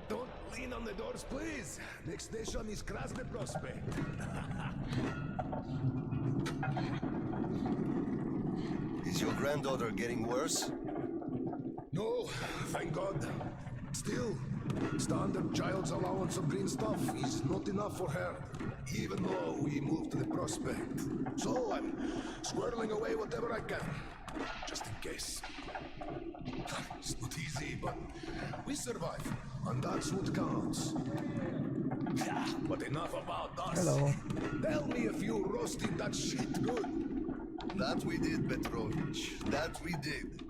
Don't lean on the doors, please. Next station is Krasny Prospect. Is your granddaughter getting worse? No, thank God. Still, standard child's allowance of green stuff is not enough for her, even though we moved to the Prospect. So I'm squirreling away whatever I can, just in case. It's not easy, but we survive, and that's what counts. But enough about us. Hello. Tell me if you roasted that shit good. That we did, Petrovich. That we did.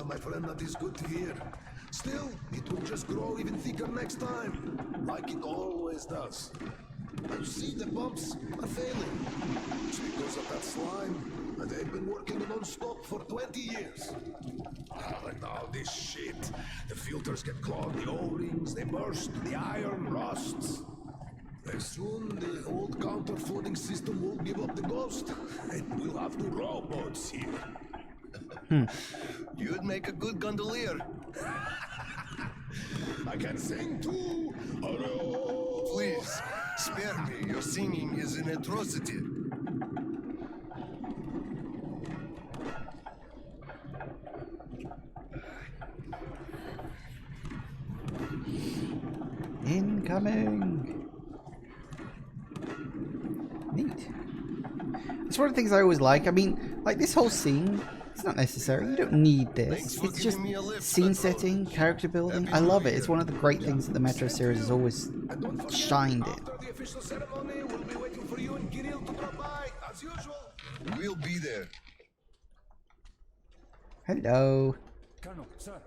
My friend, that is good to hear. Still, it will just grow even thicker next time, like it always does. You see, the pumps are failing. It's because of that slime that they've been working non-stop for 20 years. And now this shit. The filters get clogged, the O-rings, they burst, the iron rusts. Soon the old counter-flooding system will give up the ghost, and we'll have two rowboats here. You'd make a good gondolier. I can sing too. Please, spare me. Your singing is an atrocity. Incoming. Neat. It's one of the things I always like. I mean, like this whole scene, it's not necessary. You don't need Thanks this. for It's just giving me a lift, scene Metro. setting, character building. Happy I love New it. It's Year. one of the great things that the Metro series has always And don't forget, shined in. after the official ceremony, we'll be waiting for you and Kirill to drop by, as usual. We'll be there. Hello. Colonel, sir.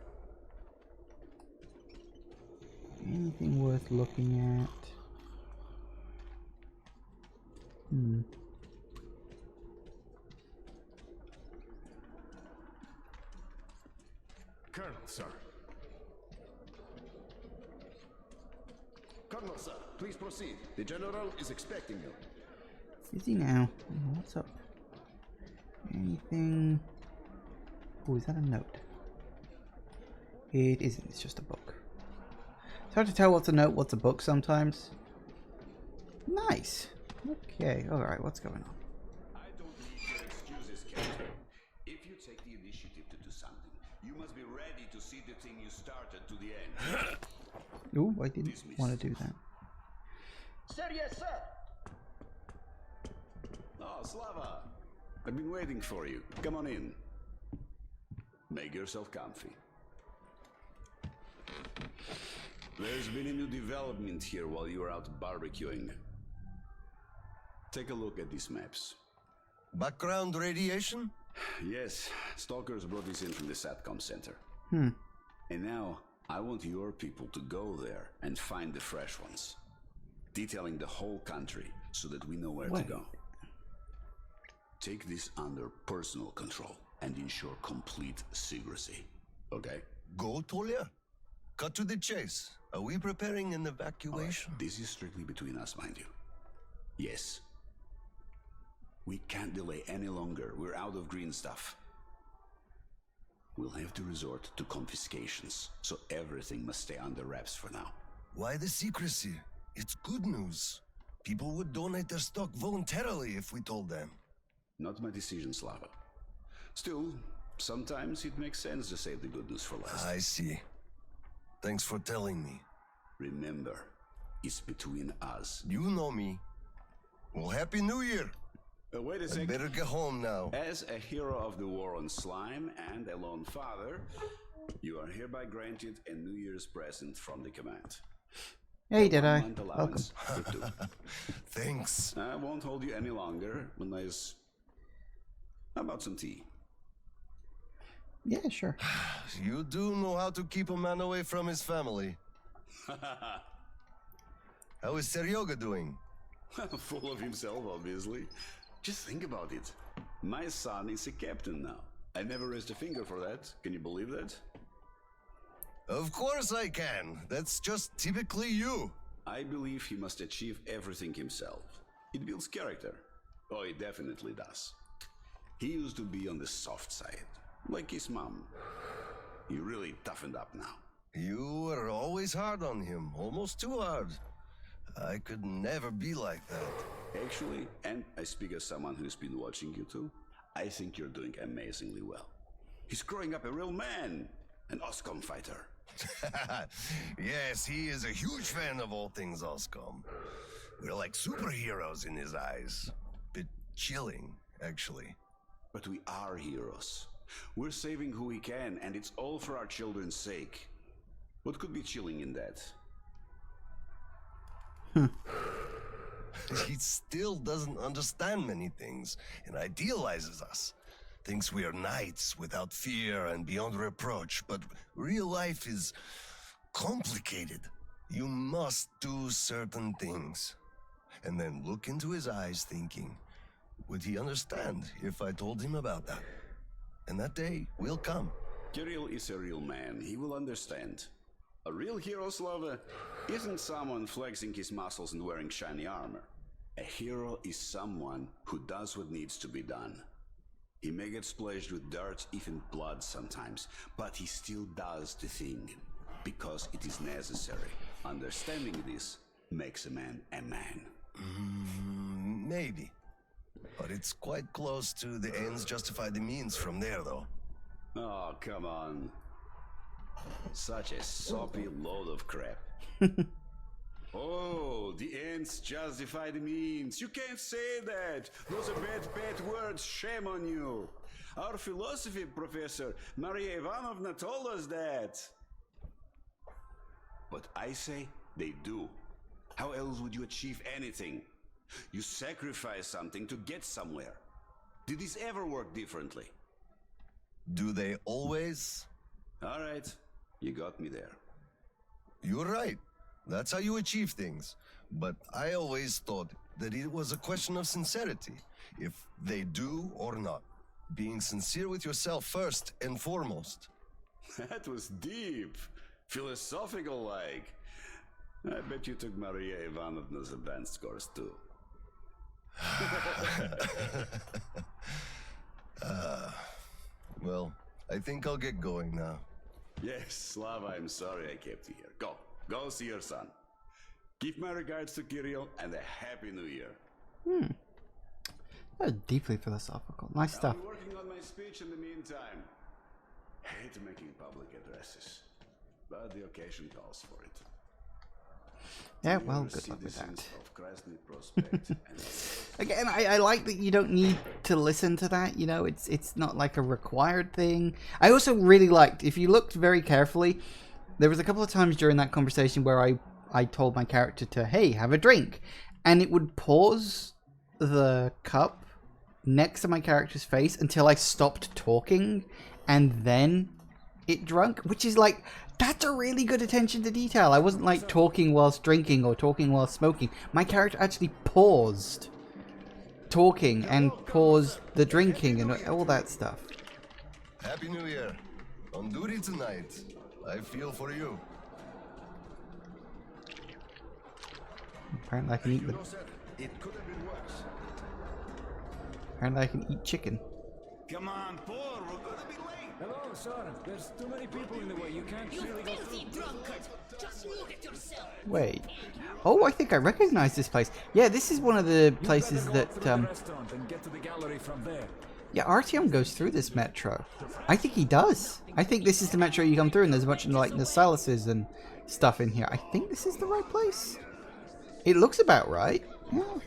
Anything worth looking at? Colonel, sir. Colonel, sir, please proceed. The General is expecting you. Is he now? What's up? Anything? Oh, is that a note? It isn't, it's just a book. It's hard to tell what's a note, what's a book sometimes. Nice. Okay, alright, what's going on? I don't need your excuses, Captain. If you take the initiative to do something, you must be ready to see the thing you started to the end. Ooh, I didn't want to do that. Sir, yes, sir. Oh, Slava. I've been waiting for you. Come on in. Make yourself comfy. There's been a new development here while you were out barbecuing. Take a look at these maps. Background radiation? Yes, Stalkers brought this in from the SATCOM center. Hmm. And now, I want your people to go there and find the fresh ones. Detailing the whole country so that we know where to go. Take this under personal control and ensure complete secrecy. Okay? Go, Tolia? Cut to the chase. Are we preparing an evacuation? Right. This is strictly between us, mind you. Yes. We can't delay any longer. We're out of green stuff. We'll have to resort to confiscations, so everything must stay under wraps for now. Why the secrecy? It's good news. People would donate their stock voluntarily if we told them. Not my decision, Slava. Still, sometimes it makes sense to save the good news for last. I see. Thanks for telling me. Remember, it's between us. You know me. Well, Happy New Year! Wait a I second. better get home now. As a hero of the war on slime and a lone father, you are hereby granted a New Year's present from the command. Hey, did I? Month Welcome. allowance for two. Thanks. I won't hold you any longer. But nice. How about some tea? Yeah, sure. You do know how to keep a man away from his family. How is Seryoga doing? Full of himself, obviously. Just think about it. My son is a captain now. I never raised a finger for that. Can you believe that? Of course I can. That's just typically you. I believe he must achieve everything himself. It builds character. Oh, it definitely does. He used to be on the soft side, like his mom. He really toughened up now. You were always hard on him, almost too hard. I could never be like that. Actually, and I speak as someone who's been watching you too, I think you're doing amazingly well. He's growing up a real man, an OSCOM fighter. Yes, he is a huge fan of all things Oscom. We're like superheroes in his eyes. Bit chilling, actually. But we are heroes. We're saving who we can, and it's all for our children's sake. What could be chilling in that? He still doesn't understand many things and idealizes us. Thinks we are knights without fear and beyond reproach, but real life is complicated. You must do certain things. And then look into his eyes thinking, would he understand if I told him about that? And that day will come. Kirill is a real man. He will understand. A real hero, Slava, isn't someone flexing his muscles and wearing shiny armor. A hero is someone who does what needs to be done. He may get splashed with dirt, even blood sometimes, but he still does the thing, because it is necessary. Understanding this makes a man a man. Maybe. But it's quite close to the ends justify the means from there, though. Oh, come on. Such a soppy load of crap. Oh, the ends justify the means. You can't say that. Those are bad words. Shame on you. Our philosophy professor, Maria Ivanovna, told us that. But I say they do. How else would you achieve anything? You sacrifice something to get somewhere. Did this ever work differently? Do they always? All right, you got me there. You're right. That's how you achieve things. But I always thought that it was a question of sincerity, if they do or not. Being sincere with yourself first and foremost. That was deep. Philosophical like. I bet you took Maria Ivanovna's advanced course too. Well, I think I'll get going now. Yes, Slava, I'm sorry I kept you here. Go see your son. Give my regards to Kirill and a happy new year. That was deeply philosophical. Nice stuff. I'm working on my speech in the meantime. Hate making public addresses, but the occasion calls for it. Yeah, well, good luck with that. Of Krasny Prospect and Again, I like that you don't need to listen to that. You know, it's not like a required thing. I also really liked, if you looked very carefully, there was a couple of times during that conversation where I told my character to, hey, have a drink. And it would pause the cup next to my character's face until I stopped talking. And then it drunk, which is like, that's a really good attention to detail. I wasn't like talking whilst drinking or talking while smoking. My character actually paused talking and paused the drinking and all that stuff. Happy New Year. On duty tonight. I feel for you. Apparently I can eat the... It could have been worse. Apparently I can eat chicken. Come on, Paul, we're gonna be late. Hello, sir. There's too many people in the way. You can't really go through. drunkard! Just look at yourself! Wait. Oh, I think I recognize this place. Yeah, this is one of the places Better go that... through the restaurant and get to the gallery from there. Yeah, Artyom goes through this metro. I think he does. I think this is the metro you come through and there's a bunch of like Nasalises and stuff in here. I think this is the right place. It looks about right. Yeah. Ooh,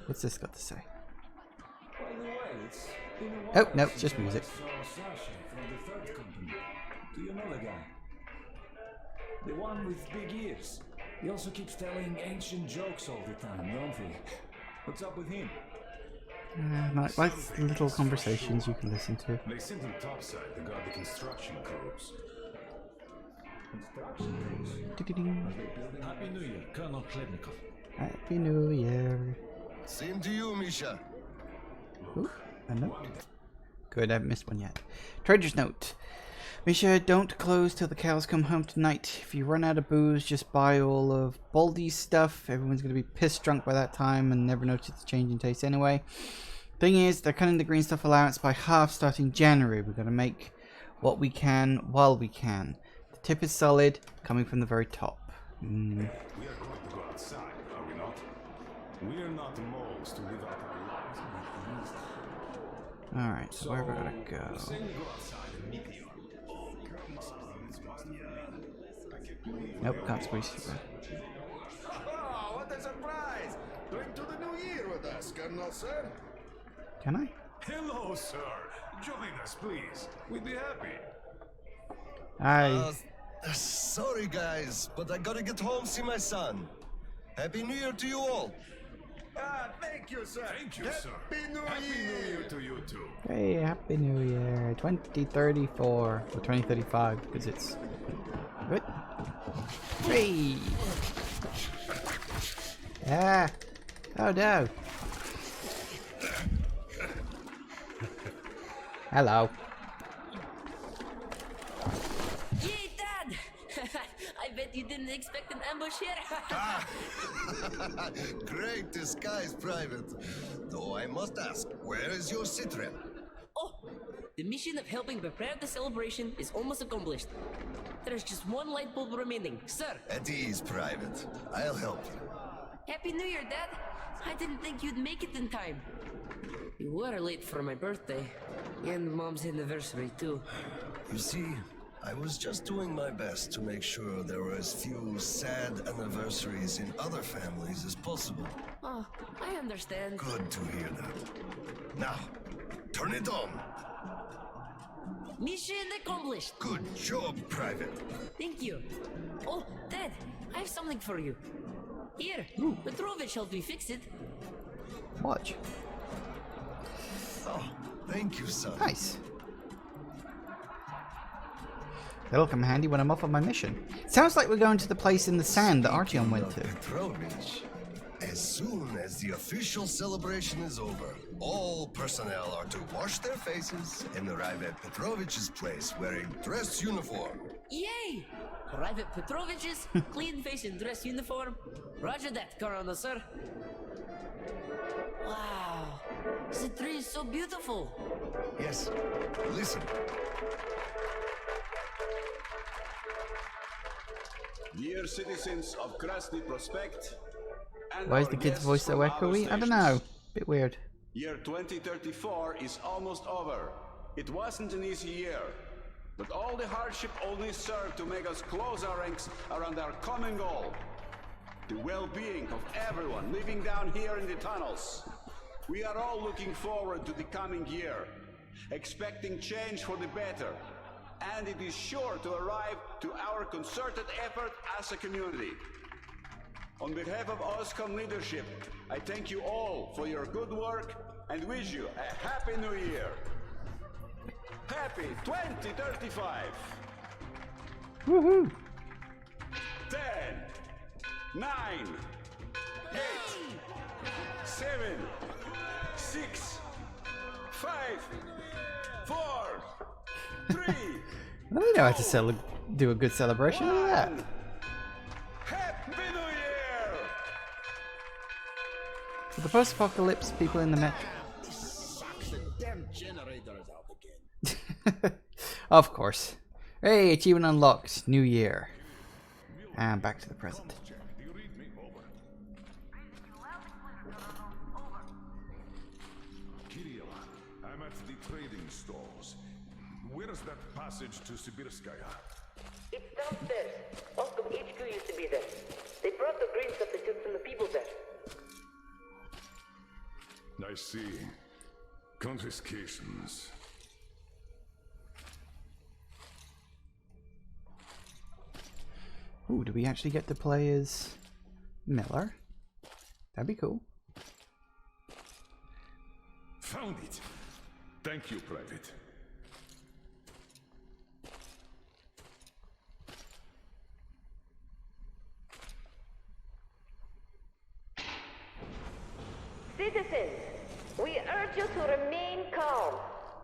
what's this got to say? By the way, it's been a Oh, while no, it's since just I music. saw Sasha from the third company. Do you know the guy? The one with big ears. He also keeps telling ancient jokes all the time, don't he? What's up with him? Like little conversations you can listen to. They sent him topside to guard the construction crews. Ding-a-ding. Happy New Year, Colonel Klebnikov. Happy New Year. Same to you, Misha. Ooh, a note. Good, I haven't missed one yet. Trader's note. Misha, don't close till the cows come home tonight. If you run out of booze, just buy all of Baldy's stuff. Everyone's going to be pissed drunk by that time and never notice the change in taste anyway. Thing is, they're cutting the green stuff allowance by half starting January. We're going to make what we can while we can. The tip is solid, coming from the very top. We are going to go outside, are we not? We are not moles to live out our lives. Alright, so where have I got to go? Say we go outside and meet you. Nope, can't squeeze through. Oh, what a surprise! Going to the new year with us, Colonel, sir. Can I? Hello, sir. Join us, please. We'd be happy. Sorry, guys, but I gotta get home, see my son. Happy New Year to you all. Ah, thank you, sir. Thank you, Happy sir. New Happy Year. New Year to you, too. Hey, Happy New Year. 2034. Or 2035, because it's... Good. Hey! Ah! Oh no! Hello. Yay, Dad! I bet you didn't expect an ambush here. Great disguise, Private. Though I must ask, where is your Citroen? Oh, the mission of helping prepare the celebration is almost accomplished. There's just one light bulb remaining, sir. At ease, Private. I'll help you. Happy New Year, Dad. I didn't think you'd make it in time. You were late for my birthday. And Mom's anniversary, too. You see, I was just doing my best to make sure there were as few sad anniversaries in other families as possible. Oh, I understand. Good to hear that. Now, turn it on. Mission accomplished. Good job, Private. Thank you. Oh, Dad, I have something for you. Here, Petrovich helped me fix it. Watch. Oh, thank you, son. Nice. That'll come handy when I'm off on my mission. Sounds like we're going to the place in the sand that Artyom went to. Petrovich, as soon as the official celebration is over, all personnel are to wash their faces and arrive at Petrovich's place wearing dress uniform. Yay! Arrive at Petrovich's, clean face and dress uniform. Roger that, Colonel, sir. Wow, the tree is so beautiful. Yes, listen. Dear citizens of Krasny Prospect, and Why is our the kid's guests voice so from other echoey? I don't stations. know. Bit weird. Year 2034 is almost over. It wasn't an easy year, but all the hardship only served to make us close our ranks around our common goal. The well-being of everyone living down here in the tunnels. We are all looking forward to the coming year, expecting change for the better, and it is sure to arrive to our concerted effort as a community. On behalf of OSCOM leadership, I thank you all for your good work and wish you a Happy New Year. Happy 2035! Woohoo! 10, 9, 8, 7, 6, 5, 4, 3, I don't know how to do a good celebration. Look at that. Happy New Year! For the post-apocalypse people in the metro. Damn generators out again. Of course. Hey, achievement unlocked. New year. And back to the present. Kirill, I'm at the trading stalls. Where's that passage to Sibirskaya? It's downstairs. Oscom HQ used to be there. They brought the green substitutes from the people there. I see. Confiscations. Ooh, do we actually get to play as Miller? That'd be cool. Found it. Thank you, Private. Citizens, we urge you to remain calm.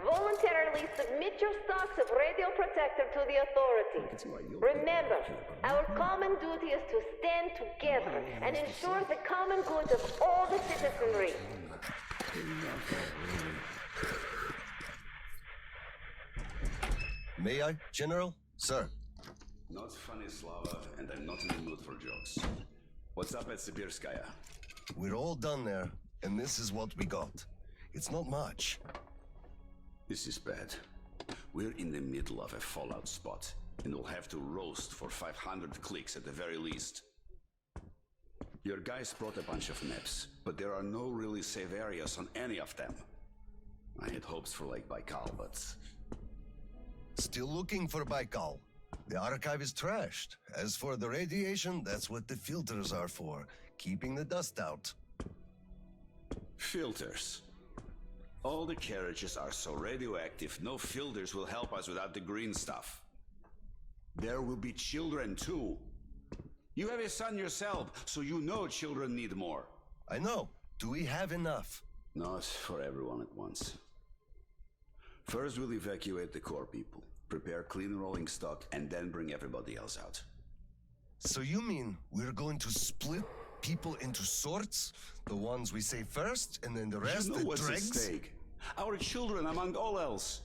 Voluntarily submit your stocks of radio protector to the authorities. Remember, our common duty is to stand together and ensure the common good of all the citizenry. May I, General? Sir. Not funny, Slava, and I'm not in the mood for jokes. What's up at Sibirskaya? We're all done there, and this is what we got. It's not much. This is bad. We're in the middle of a fallout spot, and we'll have to roast for 500 clicks at the very least. Your guys brought a bunch of maps, but there are no really safe areas on any of them. I had hopes for Lake Baikal, but... Still looking for Baikal. The archive is trashed. As for the radiation, that's what the filters are for. Keeping the dust out. Filters. All the carriages are so radioactive, no filters will help us without the green stuff. There will be children too. You have a son yourself, so you know children need more. I know. Do we have enough? Not for everyone at once. First we'll evacuate the core people, prepare clean rolling stock, and then bring everybody else out. So you mean we're going to split people into sorts? The ones we say first, and then the rest, You know the what's at dregs? stake? Our children among all else.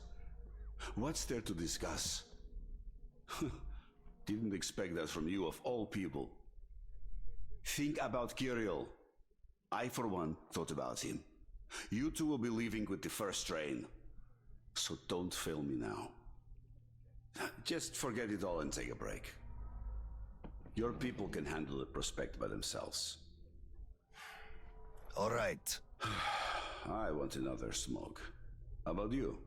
What's there to discuss? Didn't expect that from you of all people. Think about Kirill. I, for one, thought about him. You two will be leaving with the first train. So don't fail me now. Just forget it all and take a break. Your people can handle the prospect by themselves. All right. I want another smoke. How about you?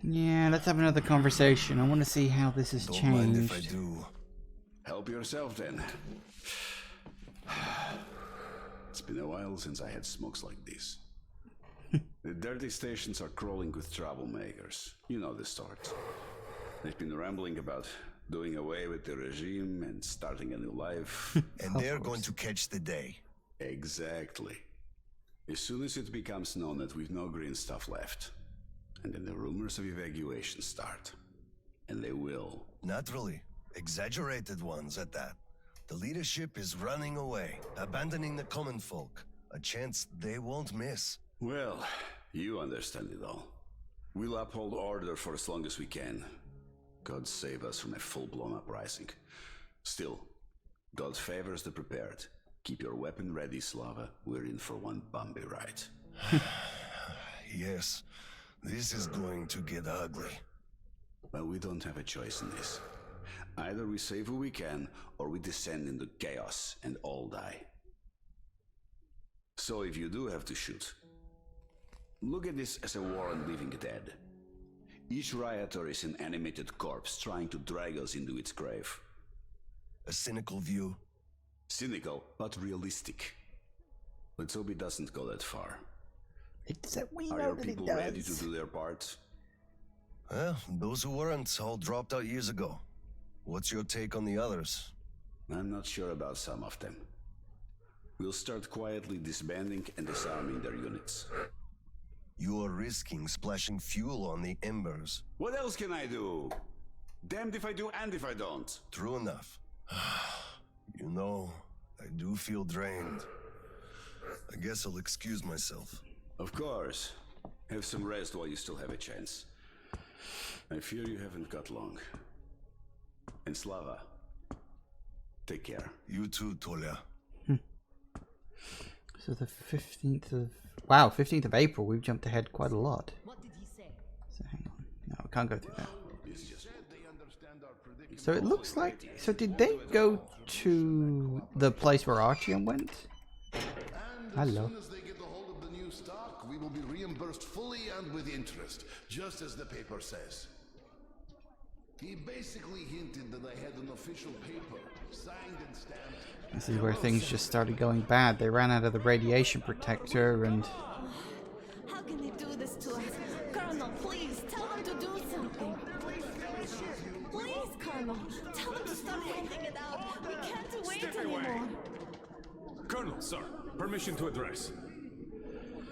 Yeah, let's have another conversation. I want to see how this has Don't changed. mind if I do. Help yourself then. It's been a while since I had smokes like this. The dirty stations are crawling with troublemakers. You know the start. They've been rambling about doing away with the regime and starting a new life. And they're going to catch the day. Exactly. As soon as it becomes known that we've no green stuff left, and then the rumors of evacuation start. And they will. Naturally. Exaggerated ones at that. The leadership is running away, abandoning the common folk. A chance they won't miss. Well, you understand it all. We'll uphold order for as long as we can. God save us from a full-blown uprising. Still, God favors the prepared. Keep your weapon ready, Slava. We're in for one bumpy ride. Yes, this is going to get ugly. But we don't have a choice in this. Either we save who we can, or we descend into chaos and all die. So if you do have to shoot, look at this as a war on living dead. Each rioter is an animated corpse trying to drag us into its grave. A cynical view. Cynical, but realistic. Let's hope it doesn't go that far. Are your people ready to do their part? Well, those who weren't all dropped out years ago. What's your take on the others? I'm not sure about some of them. We'll start quietly disbanding and disarming their units. You are risking splashing fuel on the embers. What else can I do? Damned if I do and if I don't. True enough. You know, I do feel drained. I guess I'll excuse myself. Of course. Have some rest while you still have a chance. I fear you haven't got long. And Slava, take care. You too, Tolia. So the 15th of... Wow, 15th of April. We've jumped ahead quite a lot. What did he say? So hang on. No, we can't go through that. So it looks like... So did they go to the place where Artyom went? Hello. As soon as they get a hold of the new stock, we will be reimbursed fully and with interest, just as the paper says. He basically hinted that I had an official paper, signed and stamped. This is where things just started going bad. They ran out of the radiation protector and... How can they do this to us? Colonel, please, tell them to do something. Please, Colonel, tell them to start handing it out. We can't wait anymore. Colonel, sir, permission to address.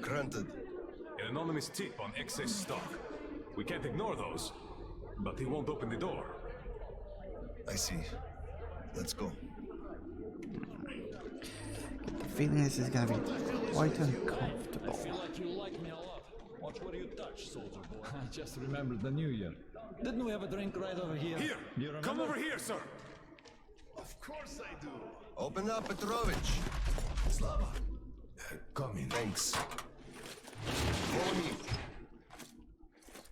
Granted. An anonymous tip on excess stock. We can't ignore those, but he won't open the door. I see. Let's go. The feeling this is going to be quite uncomfortable. I feel like you like me a lot. Watch where you touch, soldier boy. I just remembered the New Year. Didn't we have a drink right over here? Here! You remember? Come over here, sir! Of course I do. Open up, Petrovich. Slava, come in. Thanks. Follow me.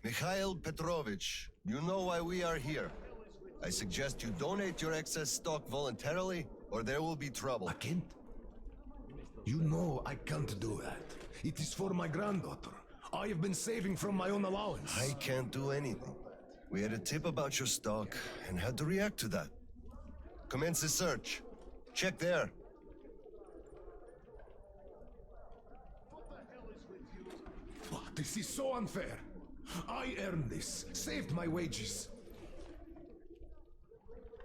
Mikhail Petrovich, you know why we are here. I suggest you donate your excess stock voluntarily, or there will be trouble. I can't. You know I can't do that. It is for my granddaughter. I have been saving from my own allowance. I can't do anything. We had a tip about your stock and had to react to that. Commence the search. Check there. This is so unfair. I earned this, saved my wages.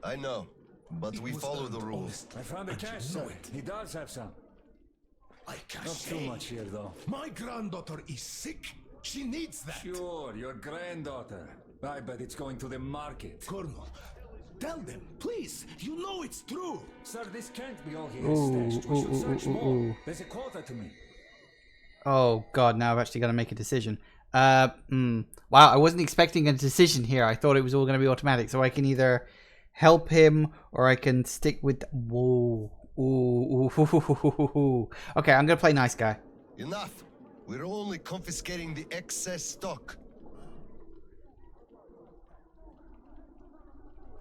I know, but we follow the rules. I found the cash, sir. He does have some. I can't. Not too much here, though. My granddaughter is sick. She needs that. Sure, your granddaughter. I bet it's going to the market. Colonel, tell them, please. You know it's true. Sir, this can't be all he has stashed. We should search more. There's a quota to me. Oh god, now I've actually got to make a decision. Wow, I wasn't expecting a decision here. I thought it was all going to be automatic. So I can either help him or I can stick with... Whoa. Ooh. Okay, I'm going to play nice guy. Enough. We're only confiscating the excess stock.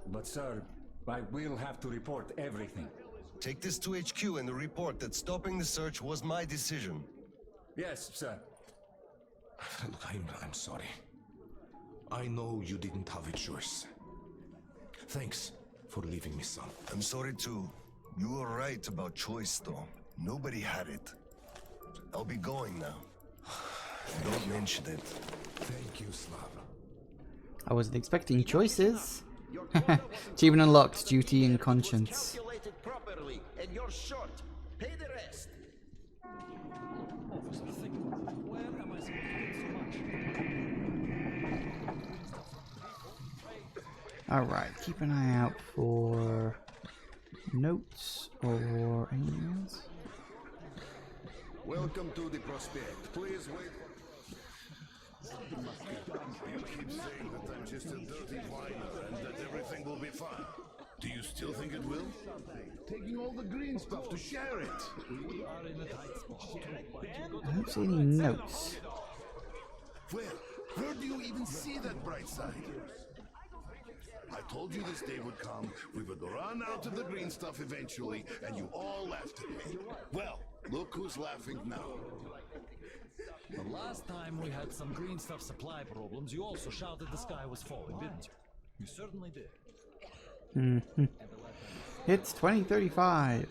But sir, I will have to report everything. Take this to HQ and report that stopping the search was my decision. Yes, sir. Look, I'm sorry. I know you didn't have a choice. Thanks for leaving me, son. I'm sorry too. You were right about choice, though. Nobody had it. I'll be going now. Don't mention it. Thank you, Slava. I wasn't expecting choices. Achievement unlocked, duty and conscience. Calculated properly, and you're short. Pay the rest. Alright, keep an eye out for notes or anything else. Welcome to the prospect. Please wait. You keep saying that I'm just a dirty whiner and that everything will be fine. Do you still think it will? Taking all the green stuff to share it. I don't see any notes. Well, where do you even see that bright side? I told you this day would come. We would run out of the green stuff eventually, and you all laughed at me. Well, look who's laughing now. The last time we had some green stuff supply problems, you also shouted the sky was falling, didn't you? You certainly did. It's 2035.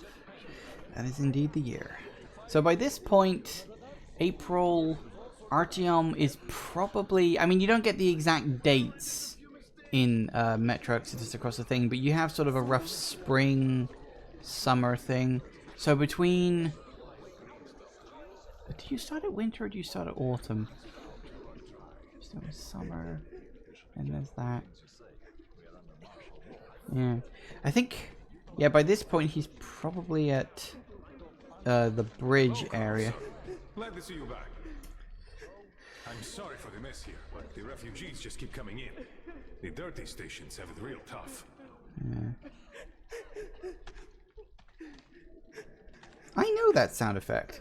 That is indeed the year. So by this point, April, Artyom is probably... I mean, you don't get the exact dates in Metro Exodus across the thing, but you have sort of a rough spring, summer thing. So between... Do you start at winter or do you start at autumn? So summer, and there's that. Yeah, I think, yeah, by this point he's probably at the bridge area. Glad to see you back. I'm sorry for the mess here, but the refugees just keep coming in. The dirty stations have it real tough. Yeah. I know that sound effect.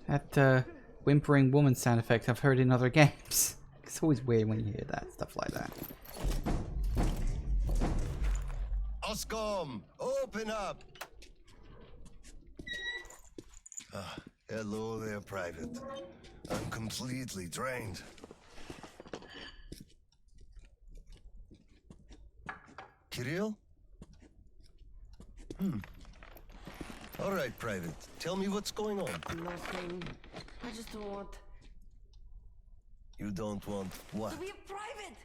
That whimpering woman sound effect I've heard in other games. It's always weird when you hear that, stuff like that. Oscom, open up! Hello there, Private. I'm completely drained. Kirill? All right, Private. Tell me what's going on. Nothing. I just don't want... You don't want what? To be a private!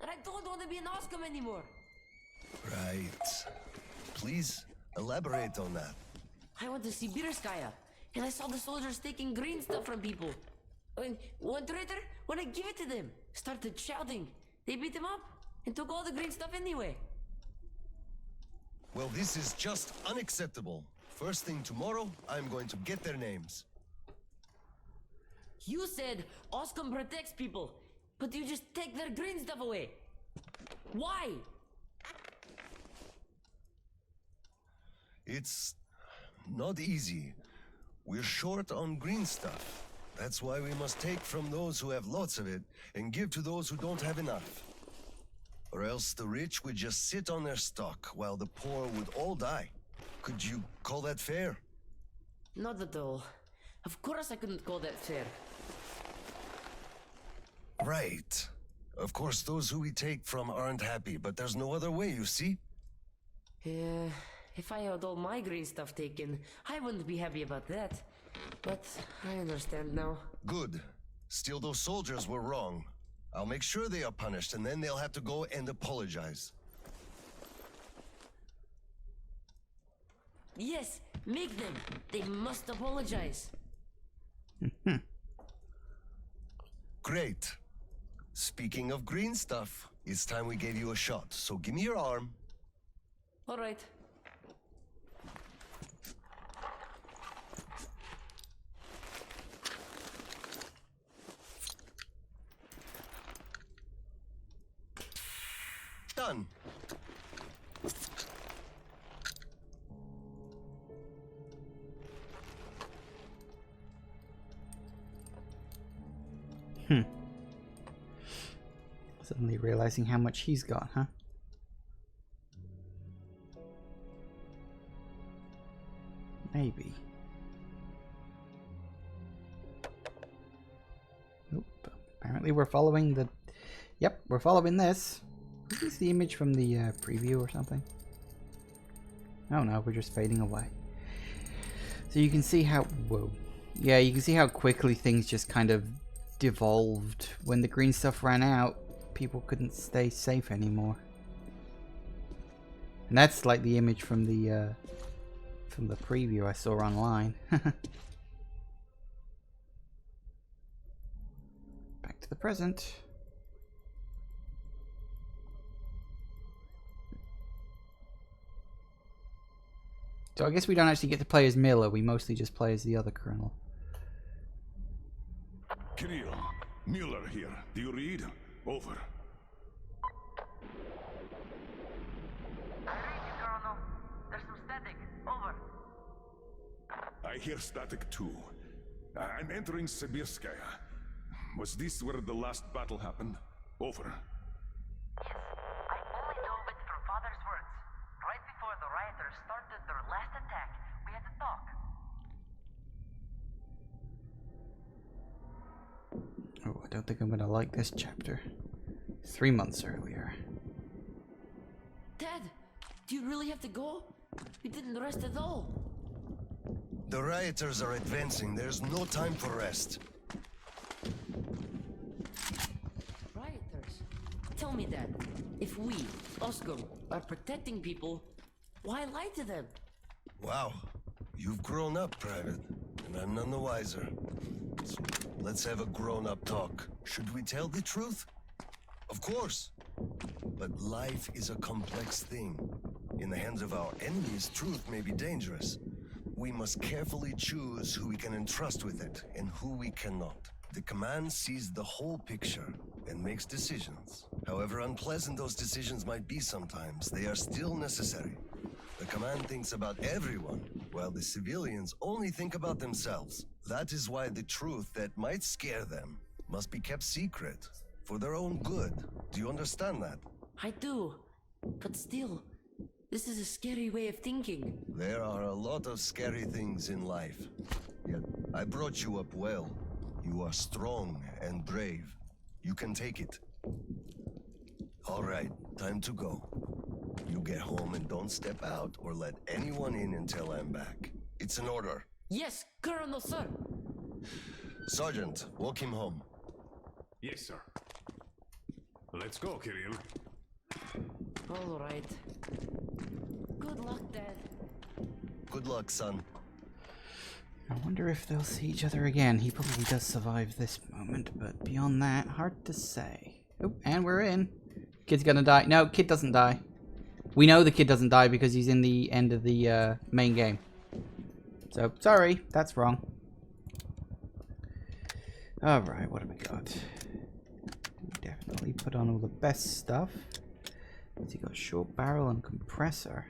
And I don't want to be an Oscom anymore! Right. Please, elaborate on that. I went to Sibirskaya, and I saw the soldiers taking green stuff from people. And one traitor, when I gave it to them, started shouting. They beat him up, and took all the green stuff anyway. Well, this is just unacceptable. First thing tomorrow, I'm going to get their names. You said Oscom protects people, but you just take their green stuff away. Why? It's not easy. We're short on green stuff. That's why we must take from those who have lots of it and give to those who don't have enough. Or else the rich would just sit on their stock while the poor would all die. Could you call that fair? Not at all. Of course I couldn't call that fair. Right. Of course, those who we take from aren't happy, but there's no other way, you see? Yeah, if I had all my green stuff taken, I wouldn't be happy about that. But I understand now. Good. Still, those soldiers were wrong. I'll make sure they are punished, and then they'll have to go and apologize. Yes, make them. They must apologize. Great. Speaking of green stuff, it's time we gave you a shot, so give me your arm. All right. Done. Suddenly realizing how much he's got, huh? Maybe. Nope. Apparently we're following the... Yep, we're following this. Is this the image from the preview or something? Oh no, we're just fading away. So you can see how... Whoa. Yeah, you can see how quickly things just kind of devolved. When the green stuff ran out, people couldn't stay safe anymore. And that's like the image from the preview I saw online. Back to the present. So I guess we don't actually get to play as Miller, we mostly just play as the other Colonel. Kirill, Mueller here. Do you read? Over. I read you, Colonel. There's some static. Over. I hear static too. I'm entering Sibirskaya. Was this where the last battle happened? Over. Yes. I only know it from Father's words. Right before the rioters started their last attack, we had to talk. Oh, I don't think I'm gonna like this chapter. 3 months earlier. Dad, do you really have to go? We didn't rest at all. The rioters are advancing. There's no time for rest. Rioters? Tell me, Dad, if we, Oscar, are protecting people, why lie to them? Wow. You've grown up, Private, and I'm none the wiser. So let's have a grown-up talk. Should we tell the truth? Of course. But life is a complex thing. In the hands of our enemies, truth may be dangerous. We must carefully choose who we can entrust with it and who we cannot. The command sees the whole picture and makes decisions. However unpleasant those decisions might be sometimes, they are still necessary. The command thinks about everyone, while the civilians only think about themselves. That is why the truth that might scare them must be kept secret, for their own good. Do you understand that? I do, but still, this is a scary way of thinking. There are a lot of scary things in life. Yet, I brought you up well. You are strong and brave. You can take it. All right, time to go. You get home and don't step out or let anyone in until I'm back. It's an order. Yes, Colonel, sir. Sergeant, walk him home. Yes, sir. Let's go, Kirill. All right. Good luck, Dad. Good luck, son. I wonder if they'll see each other again. He probably does survive this moment, but beyond that, hard to say. Oh, and we're in. Kid's gonna die. No, kid doesn't die. We know the kid doesn't die because he's in the end of the main game. So, sorry, that's wrong. Alright, what have we got? Definitely put on all the best stuff. What's he got? Short barrel and compressor.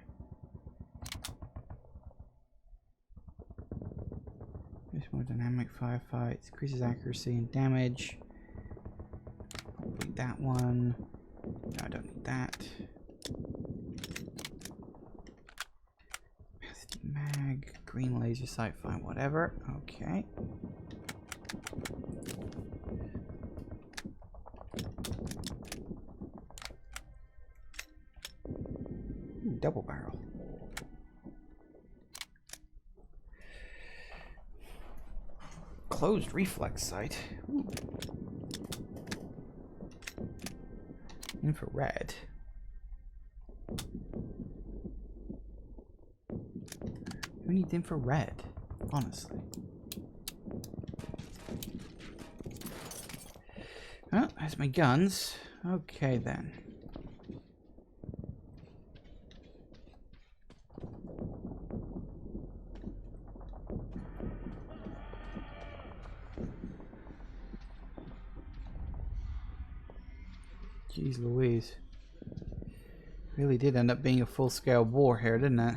This more dynamic firefights, increases accuracy and damage. Probably that one. No, I don't need that. Mag, green laser sight, fine, whatever. Okay. Ooh, double barrel. Closed reflex sight. Ooh. Infrared. Who needs infrared? Honestly. Oh, there's my guns. Okay then. Jeez Louise. Really did end up being a full-scale war here, didn't it?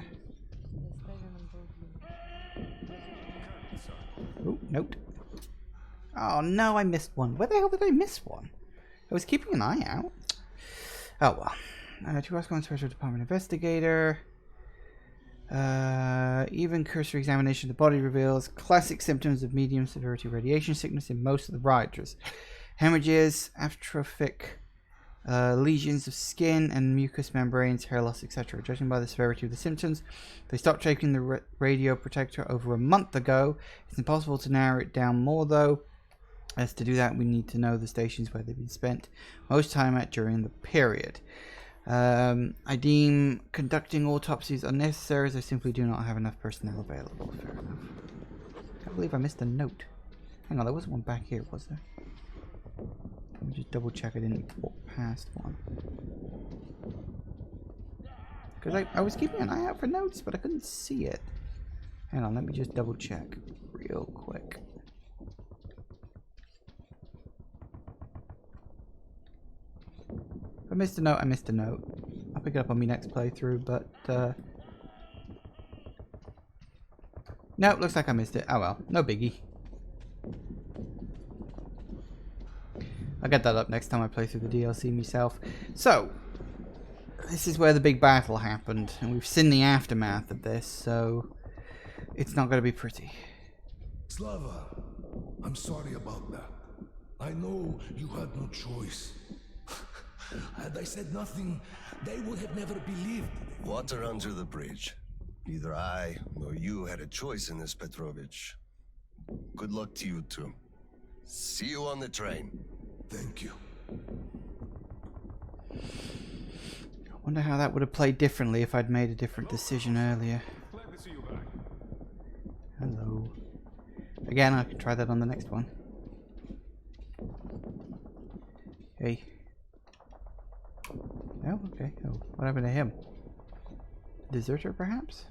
Oh, note. Oh no, I missed one. Where the hell did I miss one? I was keeping an eye out. Oh well. 2 Oscar Special Department Investigator. Even cursory examination of the body reveals classic symptoms of medium severity radiation sickness in most of the rioters. Hemorrhages, atrophic lesions of skin and mucous membranes, hair loss, etc. Judging by the severity of the symptoms, they stopped taking the radio protector over a month ago. It's impossible to narrow it down more though. As to do that, we need to know the stations where they've been spent most time at during the period. I deem conducting autopsies unnecessary as I simply do not have enough personnel available. Fair enough. I can't believe I missed a note. Hang on, there wasn't one back here, was there? Let me just double check I didn't walk past one. Because I was keeping an eye out for notes, but I couldn't see it. Hang on, let me just double check real quick. If I missed a note, I missed a note. I'll pick it up on my next playthrough, but no, looks like I missed it. Oh well, no biggie. I'll get that up next time I play through the DLC myself. So, this is where the big battle happened, and we've seen the aftermath of this, so it's not going to be pretty. Slava, I'm sorry about that. I know you had no choice. Had I said nothing, they would have never believed. Water under the bridge. Neither I nor you had a choice in this, Petrovich. Good luck to you two. See you on the train. Thank you. I wonder how that would have played differently if I'd made a different decision earlier. Glad to see you back. Hello. Again, I can try that on the next one. Hey. Oh, okay. Oh, what happened to him? Deserter, perhaps?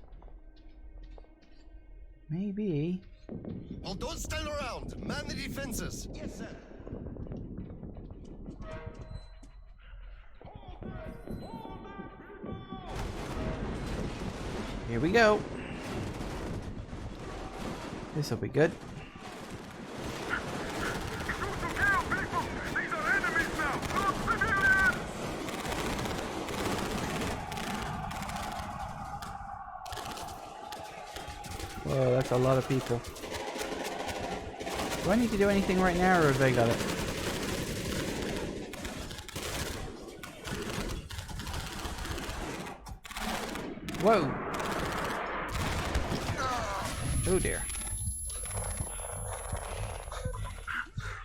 Maybe. Well, don't stand around. Man the defenses. Yes, sir. Here we go. This will be good. Whoa, that's a lot of people. Do I need to do anything right now, or have they got it? Whoa! Oh dear.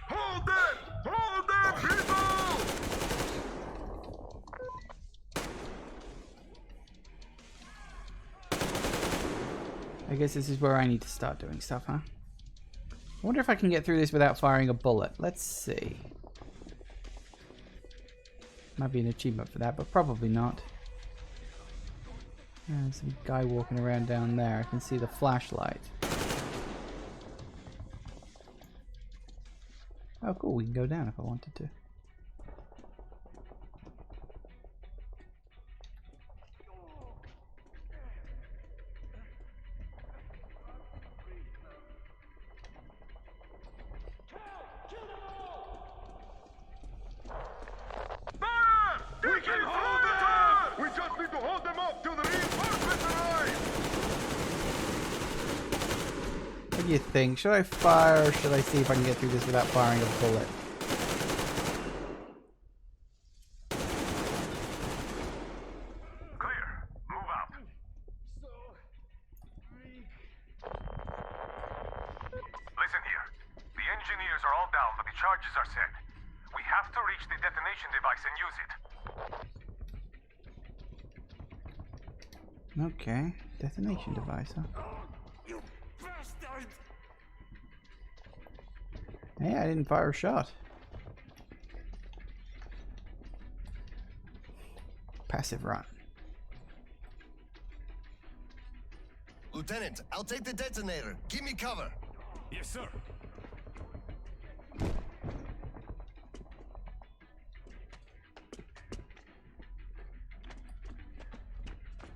Hold it! Hold it, people! I guess this is where I need to start doing stuff, huh? I wonder if I can get through this without firing a bullet. Let's see. Might be an achievement for that, but probably not. There's some guy walking around down there. I can see the flashlight. Oh cool, we can go down if I wanted to. We can hold them! We just need to hold them up till the reinforcements arrive! What do you think? Should I fire, or should I see if I can get through this without firing a bullet? Clear. Move out. Listen here. The engineers are all down, but the charges are set. We have to reach the detonation device and use it. Okay, detonation device, huh? You bastard! Hey, I didn't fire a shot. Passive run. Lieutenant, I'll take the detonator. Give me cover. Yes, sir.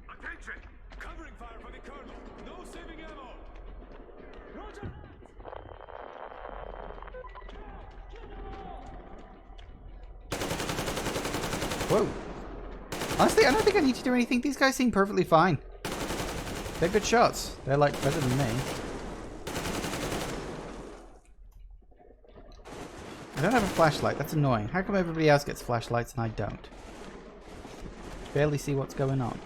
Attention! Covering fire for the colonel. No saving ammo. Roger. Whoa. Honestly, I don't think I need to do anything. These guys seem perfectly fine. They're good shots. They're like better than me. I don't have a flashlight. That's annoying. How come everybody else gets flashlights and I don't? Barely see what's going on.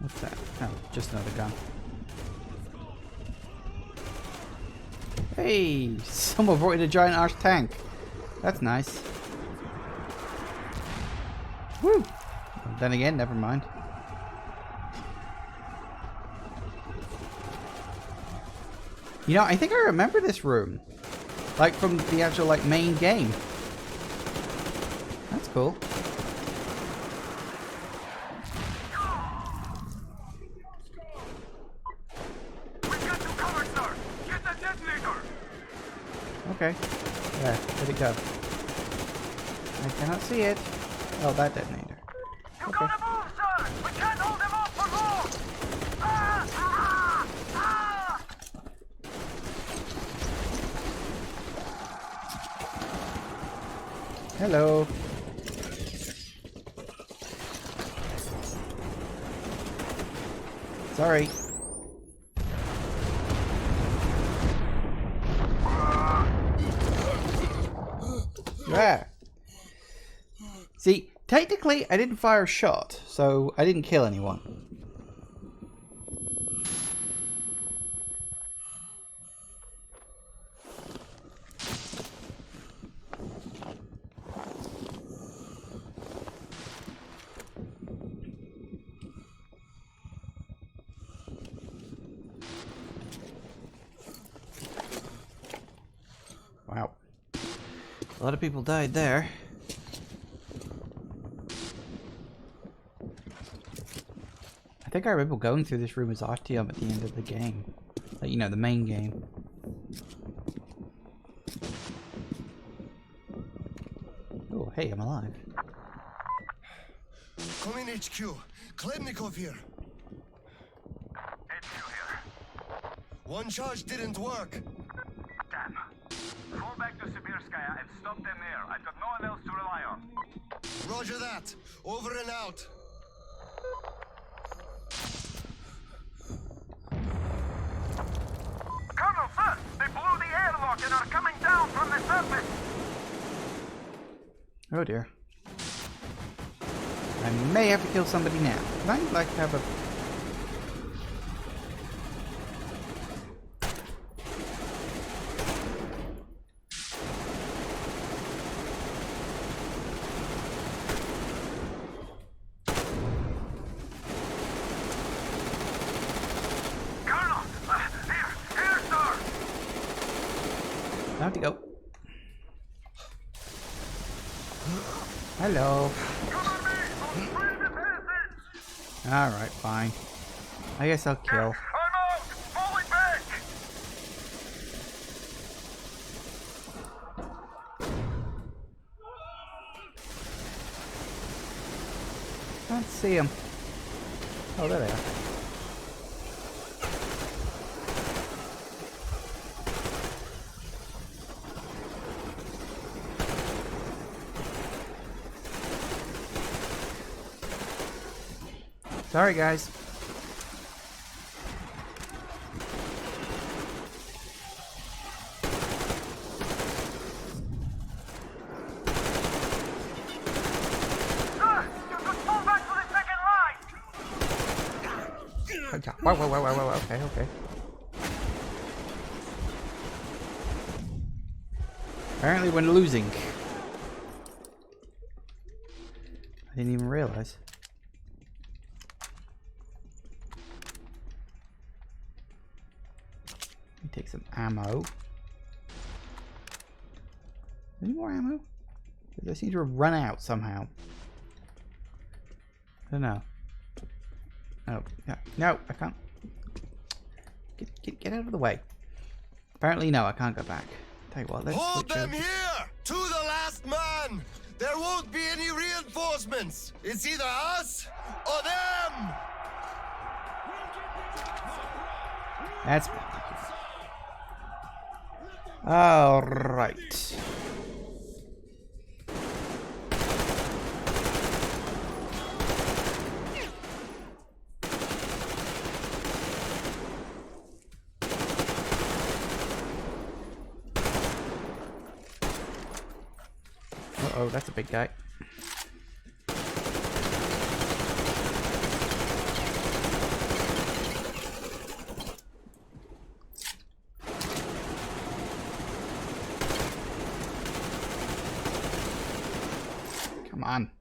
What's that? Oh, just another gun. Hey, someone brought in a giant arch tank. That's nice. Woo! Then again, never mind. You know, I think I remember this room. Like from the actual like main game. That's cool. Okay. Yeah, where'd it go? I cannot see it. Oh, that detonator. Okay. Hello. Sorry. Yeah. See, technically I didn't fire a shot, so I didn't kill anyone. Wow. A lot of people died there. I think I remember going through this room as Artyom at the end of the game. Like, you know, the main game. Oh, hey, I'm alive. Come in, HQ. Khlebnikov here. HQ here. One charge didn't work. Damn. Fall back to Sibirskaya and stop them there. I've got no one else to rely on. Roger that. Over and out. Colonel, sir! They blew the airlock and are coming down from the surface! Oh dear. I may have to kill somebody now. I'd like to have a... Colonel! Here, sir! Time to go. Hello. Alright, fine. I guess I'll kill. I'm out! Falling back! Can't see them. Oh, there they are. Sorry, guys. Whoa, okay. Apparently we're losing. I didn't even realize. Let me take some ammo. Any more ammo? Because I seem to have run out somehow. I don't know. Oh, no, I can't. Get out of the way. Apparently, no, I can't go back. Tell you what, let's Hold switch them over. here! To the last man! There won't be any reinforcements! It's either us or them! That's... Alright. Uh-oh, that's a big guy. Come on.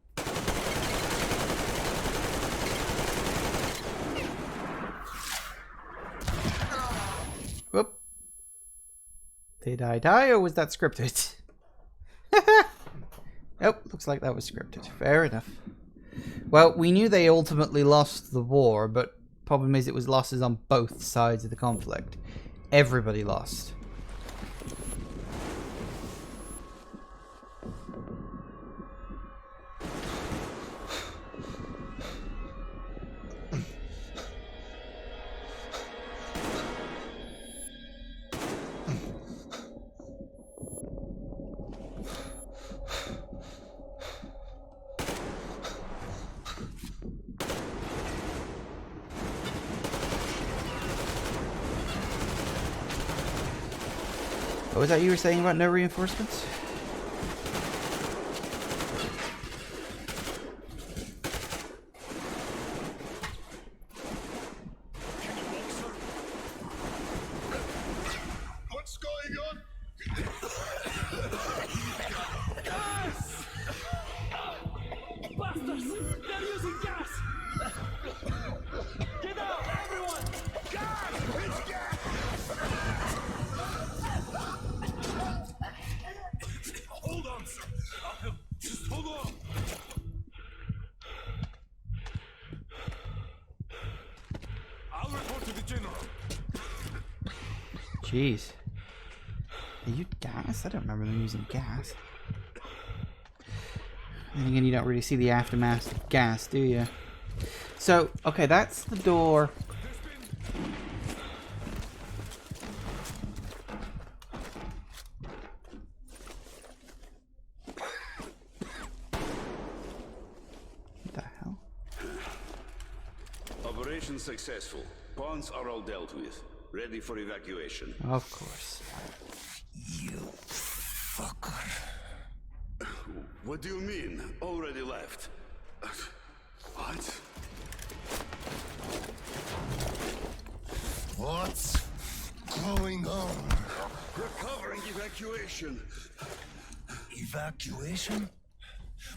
Whoop. Did I die or was that scripted? Oh, looks like that was scripted. Fair enough. Well, we knew they ultimately lost the war, but problem is it was losses on both sides of the conflict. Everybody lost. What was that you were saying about no reinforcements? What's going on? Bastards! They're using gas! Get out, everyone! Gas! It's gas! Hold on, sir. Just hold on. I'll report to the general. Jeez. Are you gas? I don't remember them using gas. And again, you don't really see the aftermath of gas, do you? So, okay, that's the door. What the hell? Operation successful. Pawns are all dealt with. Ready for evacuation. Of course. You fucker. What do you mean? Already left? What? What's going on? We're covering evacuation. Evacuation?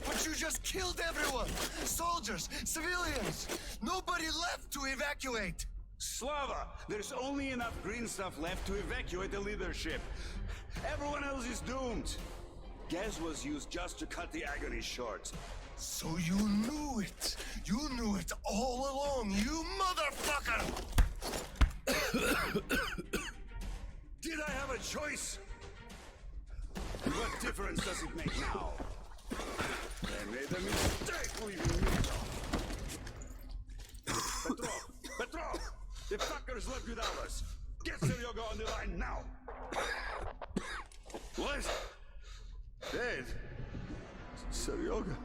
But you just killed everyone! Soldiers, civilians! Nobody left to evacuate! Slava, there's only enough green stuff left to evacuate the leadership. Everyone else is doomed. Gas was used just to cut the agony short. So you knew it! You knew it all along, you motherfucker! Did I have a choice? What difference does it make now? I made a mistake leaving me. Petrov! The fuckers left without us. Get Seryoga on the line now. What? Dead? Seryoga?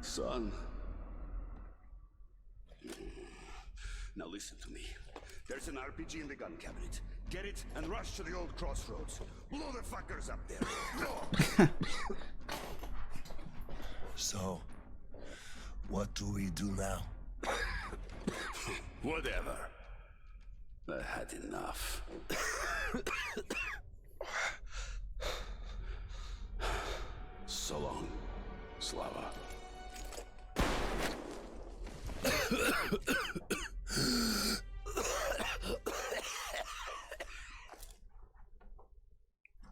Son? Now listen to me. There's an RPG in the gun cabinet. Get it and rush to the old crossroads. Blow the fuckers up there. Go! So, what do we do now? Whatever. I had enough. So long, Slava.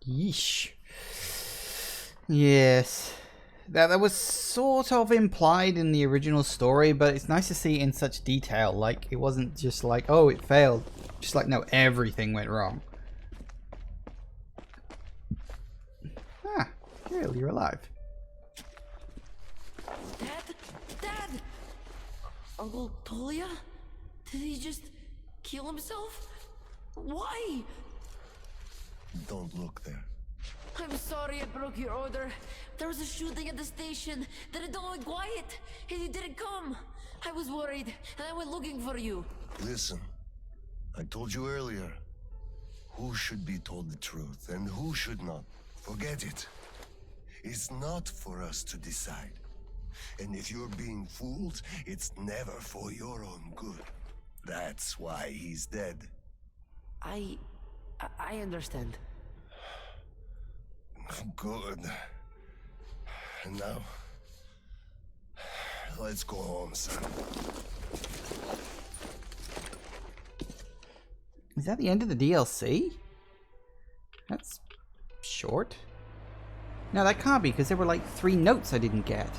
Yeesh. Yes. That was sort of implied in the original story, but it's nice to see it in such detail. Like, it wasn't just like, oh, it failed. Just like, no, everything went wrong. Ah, Kirill, you're alive. Dad! Uncle Tolia? Did he just kill himself? Why? Don't look there. I'm sorry I broke your order. There was a shooting at the station. Then it all went quiet, and you didn't come. I was worried, and I went looking for you. Listen, I told you earlier, who should be told the truth and who should not. Forget it. It's not for us to decide. And if you're being fooled, it's never for your own good. That's why he's dead. I understand. Good. And now, let's go home, son. Is that the end of the DLC? That's short. No, that can't be, because there were like 3 notes I didn't get.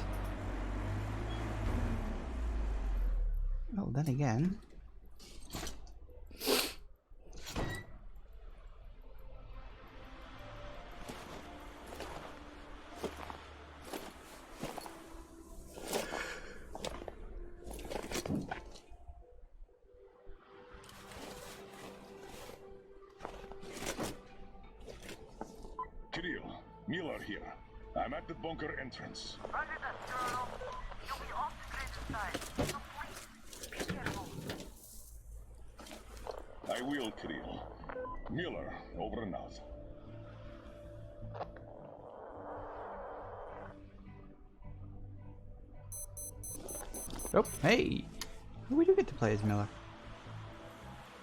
Oh, then again. Kirill, Miller here. I'm at the bunker entrance. Roger that, Colonel. You'll be off the grid inside, so please, be careful. I will, Kirill. Miller, over and out. Oh, hey. We do get to play as Miller.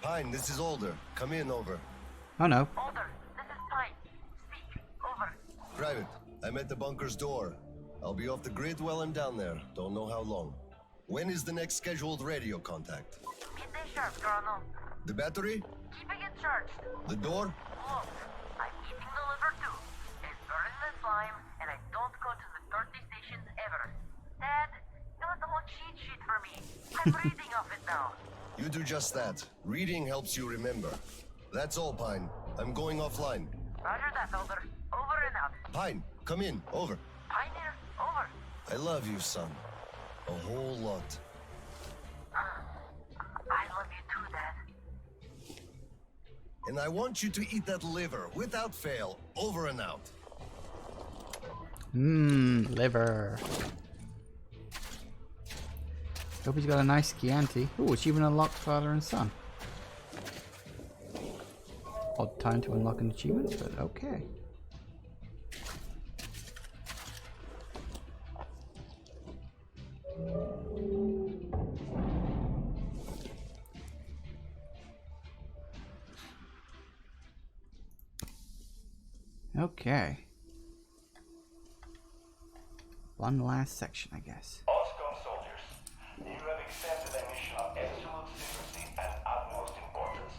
Pine, this is Older. Come in, over. Oh no. Older, this is Pine. Speak, over. Private, I'm at the bunker's door. I'll be off the grid while I'm down there. Don't know how long. When is the next scheduled radio contact? Midday sharp, Colonel. The battery? Keeping it charged. The door? Look, I'm eating the liver too. It's burning the slime, and I don't go to the 30 stations ever. Dad, do the whole cheat sheet for me. I'm reading off it now. You do just that. Reading helps you remember. That's all, Pine. I'm going offline. Roger that, Older. Over and out. Pine, come in. Over. Pioneer, over. I love you, son. A whole lot. I love you too, Dad. And I want you to eat that liver without fail. Over and out. Liver. Hope he's got a nice Chianti. Ooh, achievement unlocked father and son. Odd time to unlock an achievement, but okay. Okay. One last section, I guess. OSCOM soldiers, you have accepted a mission of absolute secrecy and utmost importance.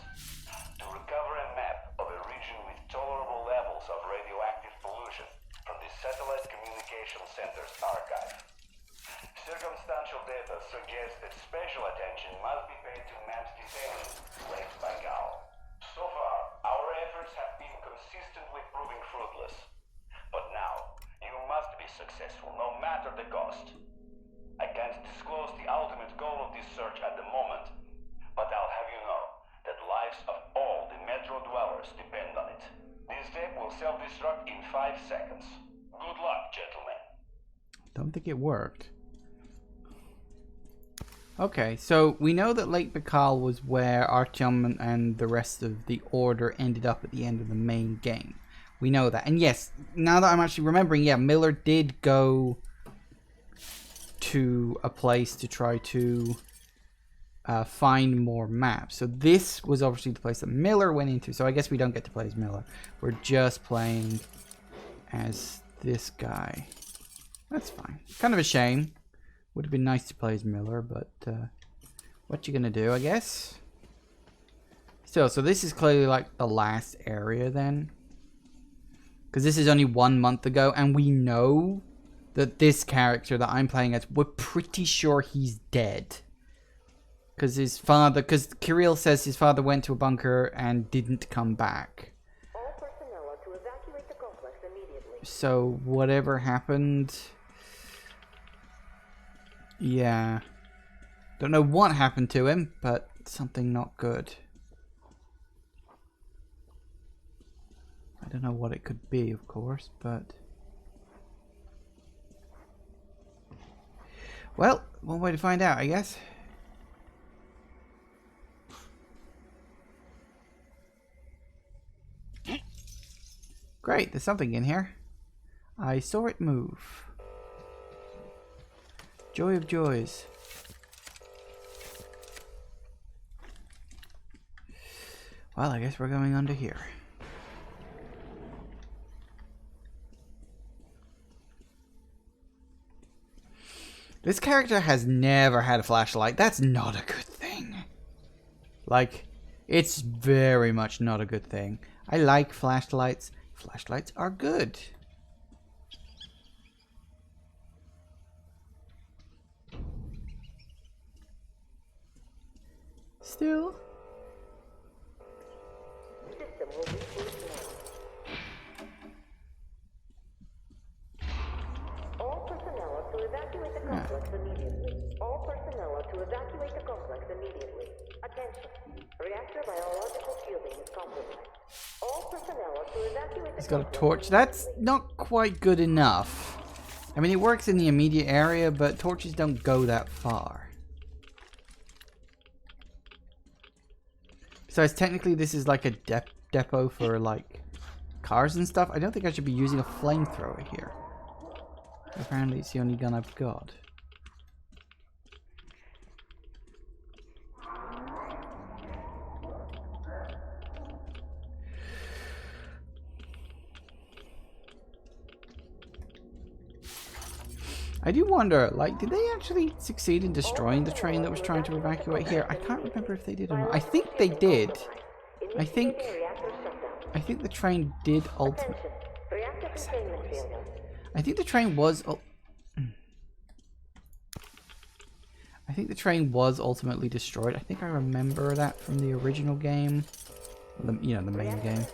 To recover a map of a region with tolerable levels of radioactive pollution from the Satellite Communication Center's archive. Circumstantial data suggests that special attention must be paid to maps detailing Lake Baikal. So far, our efforts have been consistently proving fruitless. But now, you must be successful, no matter the cost. I can't disclose the ultimate goal of this search at the moment, but I'll have you know that lives of all the Metro dwellers depend on it. This tape will self-destruct in 5 seconds. Good luck, gentlemen. Don't think it worked. Okay, so we know that Lake Baikal was where Artyom and the rest of the Order ended up at the end of the main game. We know that. And yes, now that I'm actually remembering, yeah, Miller did go to a place to try to find more maps. So this was obviously the place that Miller went into. So I guess we don't get to play as Miller. We're just playing as this guy. That's fine. Kind of a shame. Would have been nice to play as Miller, but what you gonna do, I guess? Still, so this is clearly like the last area then. Because this is only 1 month ago, and we know that this character that I'm playing as, we're pretty sure he's dead. Because his father, because Kirill says his father went to a bunker and didn't come back. All personnel are to evacuate the complex immediately. So whatever happened... Yeah. Don't know what happened to him, but something not good. I don't know what it could be, of course, but... Well, one way to find out, I guess. Great, there's something in here. I saw it move. Joy of joys. Well, I guess we're going under here. This character has never had a flashlight. That's not a good thing. Like, it's very much not a good thing. I like flashlights. Flashlights are good. Still. System will reboot now. All personnel are to evacuate the complex immediately. All personnel are to evacuate the complex immediately. Attention. Reactor biological shielding is compromised. All personnel are to evacuate the He's got a torch. That's not quite good enough. I mean, it works in the immediate area, but torches don't go that far. Besides, technically this is like a depot for like cars and stuff. I don't think I should be using a flamethrower here. Apparently it's the only gun I've got. I do wonder, like, did they actually succeed in destroying the train that was trying to evacuate here? I can't remember if they did or not. I think they did. I think the train did ultimately... I think the train was... I think the train was ultimately destroyed. I think I remember that from the original game. You know, the main game.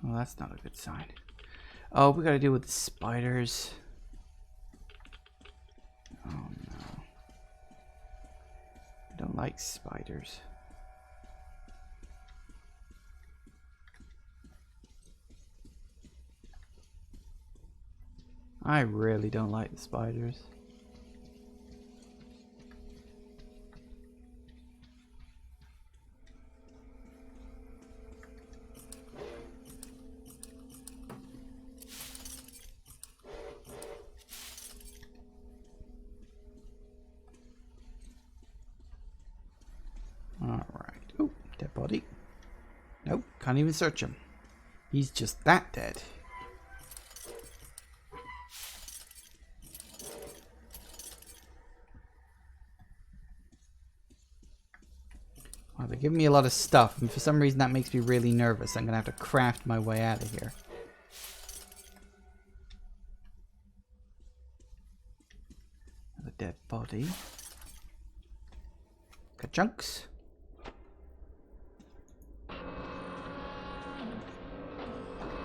Well, that's not a good sign. Oh, we gotta deal with the spiders. Oh no. I don't like spiders. I really don't like the spiders. Alright. Oh, dead body. Nope, can't even search him. He's just that dead. Well, they're giving me a lot of stuff, and for some reason that makes me really nervous. I'm gonna have to craft my way out of here. Another dead body. Ka-chunks.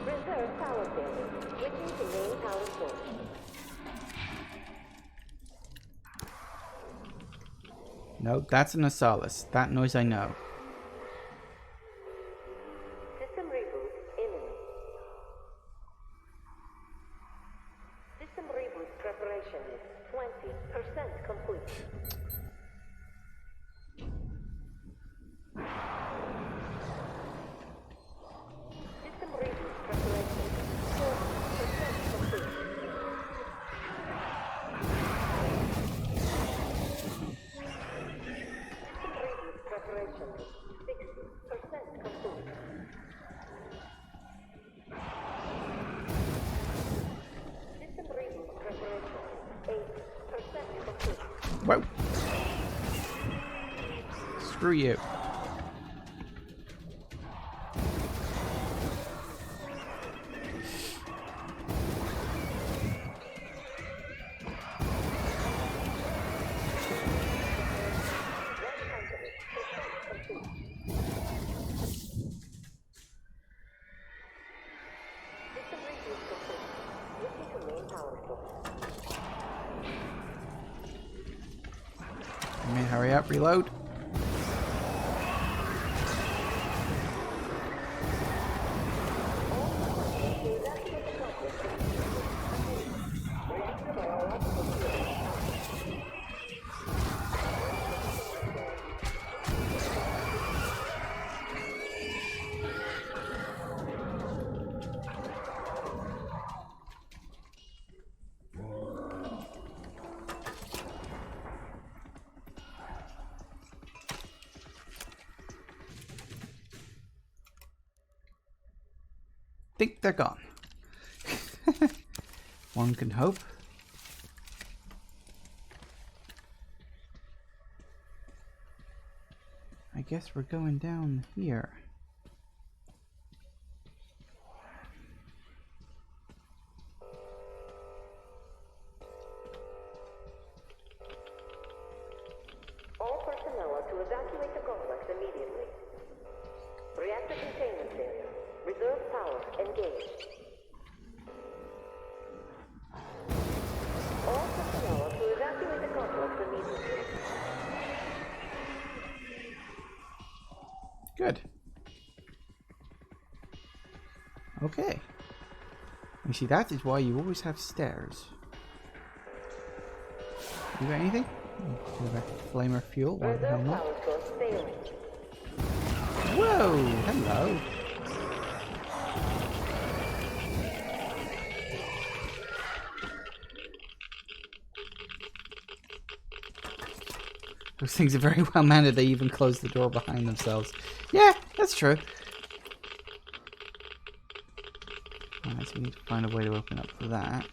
Reserve power failure. Switching to main power source. No, that's an Osalis. That noise I know. System reboot imminent. System reboot preparation is 20% complete. System reboot preparation 4% complete. Preparation 60% complete. System reboot preparation 8% complete. Whoa. Screw you. System reboot complete. Switching to main power source. Let me hurry up, reload. think they're gone. One can hope. I guess we're going down here. All personnel are to evacuate the complex immediately. Reactor containment failure. Reserve power engaged. All personnel are to evacuate the complex immediately. Good. Okay. You see, that is why you always have stairs. You got anything? Do you have a flamer fuel? Why the hell not? Whoa! Hello! Those things are very well mannered. They even close the door behind themselves. Yeah, that's true. Alright, so we need to find a way to open up that.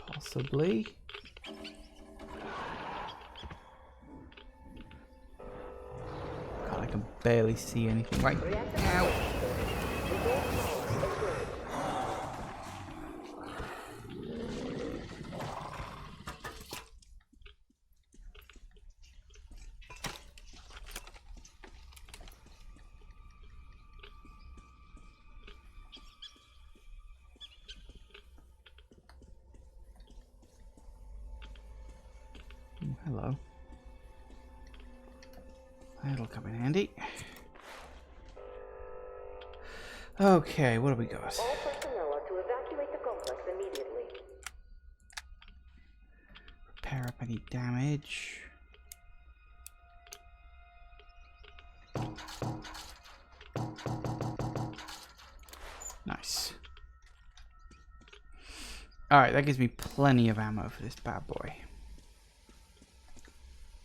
Possibly. God, I can barely see anything right now. Hello. That'll come in handy. Okay, what do we got? All personnel are to evacuate the complex immediately. Repair up any damage. Nice. Alright, that gives me plenty of ammo for this bad boy.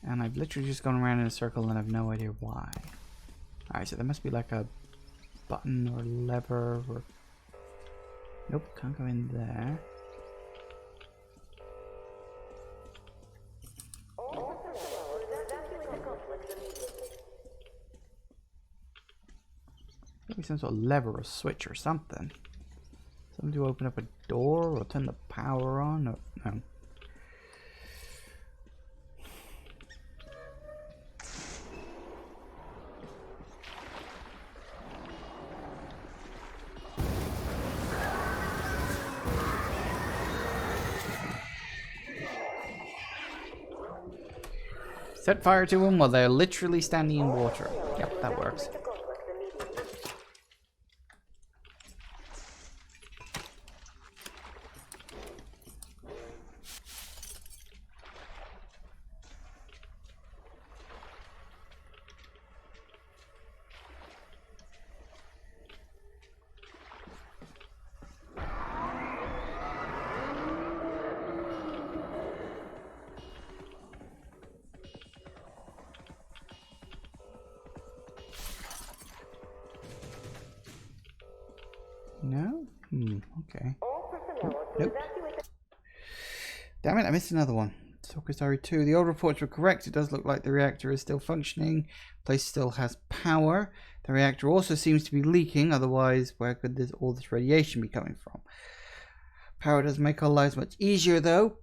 And I've literally just gone around in a circle and I have no idea why. Alright, so there must be like a button or lever or... Nope, can't go in there. Maybe some sort of lever or switch or something. Something to open up a door or turn the power on or... No. Set fire to them while they're literally standing in water. Yep, that works. No? Okay. Nope. Damn it, I missed another one. Stalker Story 2. The old reports were correct. It does look like the reactor is still functioning. Place still has power. The reactor also seems to be leaking. Otherwise, where could all this radiation be coming from? Power does make our lives much easier, though.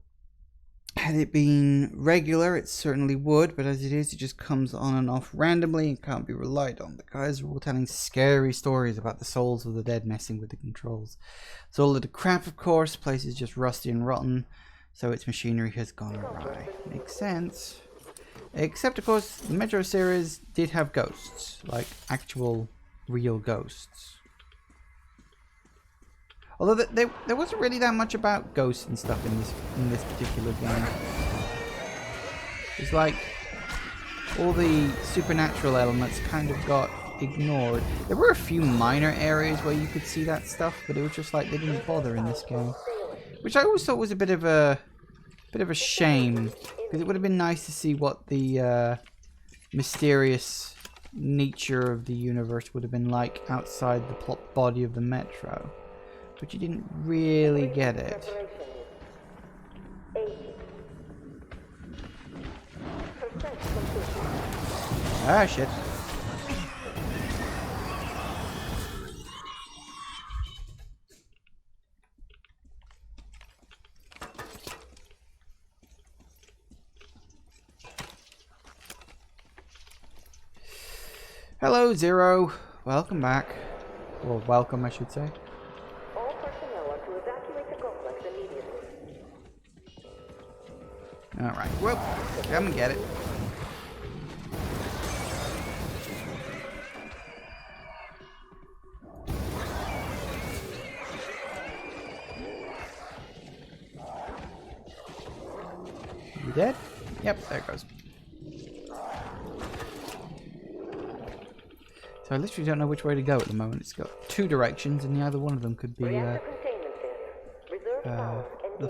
Had it been regular, it certainly would, but as it is, it just comes on and off randomly and can't be relied on. The guys are all telling scary stories about the souls of the dead messing with the controls. It's all a load of crap, of course. The place is just rusty and rotten, so its machinery has gone awry. Makes sense. Except, of course, the Metro series did have ghosts, like actual, real ghosts. Although there wasn't really that much about ghosts and stuff in this particular game. It's like all the supernatural elements kind of got ignored. There were a few minor areas where you could see that stuff, but it was just like they didn't bother in this game, which I always thought was a bit of a shame, because it would have been nice to see what the mysterious nature of the universe would have been like outside the plot body of the Metro. But you didn't really get it. Ah, shit. Hello, Zero. Welcome back. Or welcome, I should say. All personnel are to evacuate the complex immediately. Alright, well, come and get it. You dead? Yep, there it goes. So I literally don't know which way to go at the moment. It's got two directions, and either one of them could be the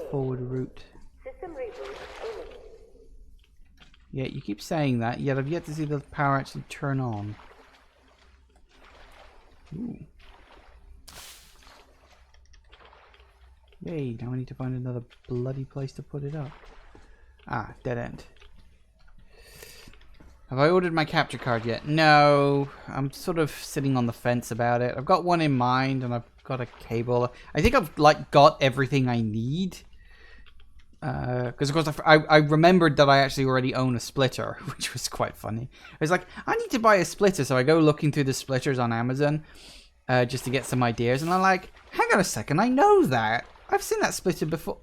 forward route. Yeah, you keep saying that, yet I've yet to see the power actually turn on. Ooh. Yay, now I need to find another bloody place to put it up. Ah, dead end. Have I ordered my capture card yet? No, I'm sort of sitting on the fence about it. I've got one in mind, and I've got a cable. I think I've like got everything I need. Because of course I remembered that I actually already own a splitter, which was quite funny. I was like, I need to buy a splitter, so I go looking through the splitters on Amazon just to get some ideas, and I'm like, hang on a second, I know that. I've seen that splitter before.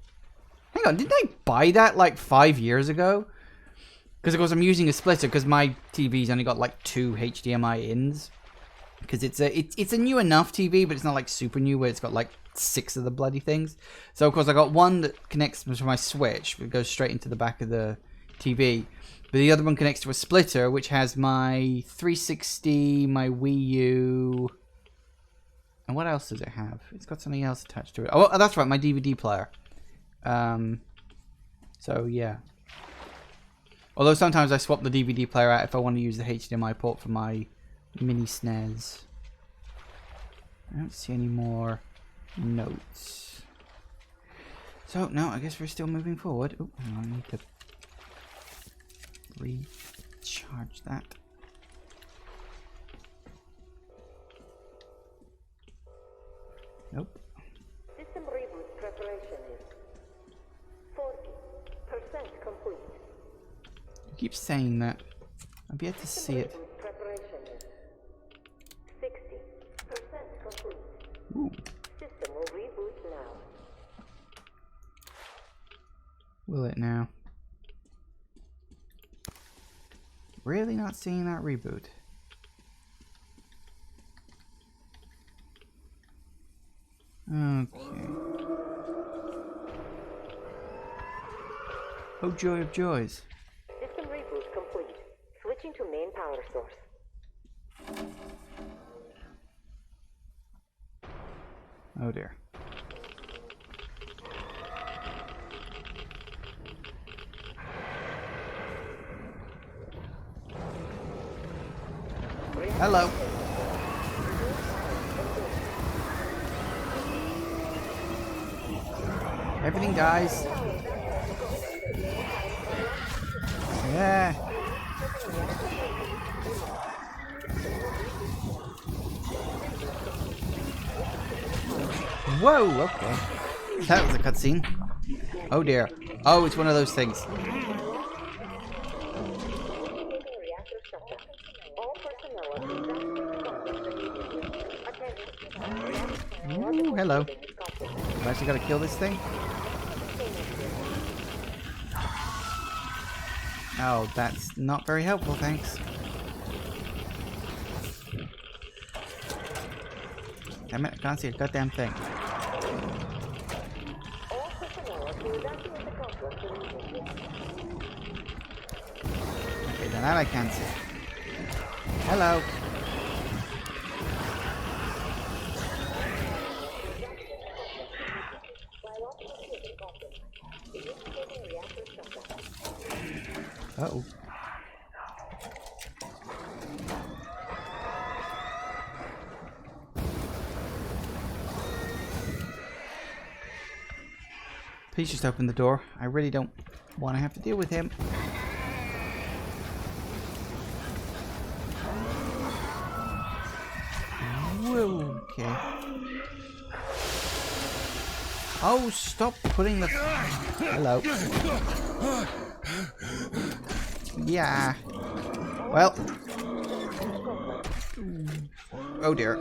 Hang on, didn't I buy that like 5 years ago? Because of course I'm using a splitter because my TV's only got like 2 HDMI ins. Because it's a new enough TV, but it's not like super new where it's got like 6 of the bloody things. So of course I got one that connects to my Switch, it goes straight into the back of the TV. But the other one connects to a splitter, which has my 360, my Wii U, and what else does it have? It's got something else attached to it. Oh, that's right, my DVD player. So yeah. Although sometimes I swap the DVD player out if I want to use the HDMI port for my mini SNES. I don't see any more notes. So, no, I guess we're still moving forward. Oh, I need to recharge that. Nope. System reboot preparation is 40% complete. You keep saying that. I've yet to see it. Preparation is 60% complete. Ooh. System will reboot now. Will it now? Really not seeing that reboot. Okay. Oh, joy of joys. System reboot complete. Switching to main power source. Oh dear. Hello. Everything dies. Yeah. Whoa, okay. That was a cutscene. Oh dear. Oh, it's one of those things. Ooh, hello. I've actually got to kill this thing. Oh, that's not very helpful, thanks. Damn it, I can't see a goddamn thing. Okay, then that I can see. Hello. Uh-oh. Please just open the door. I really don't want to have to deal with him. Whoa, okay. Oh, stop putting the... Hello. Yeah. Well. Oh dear.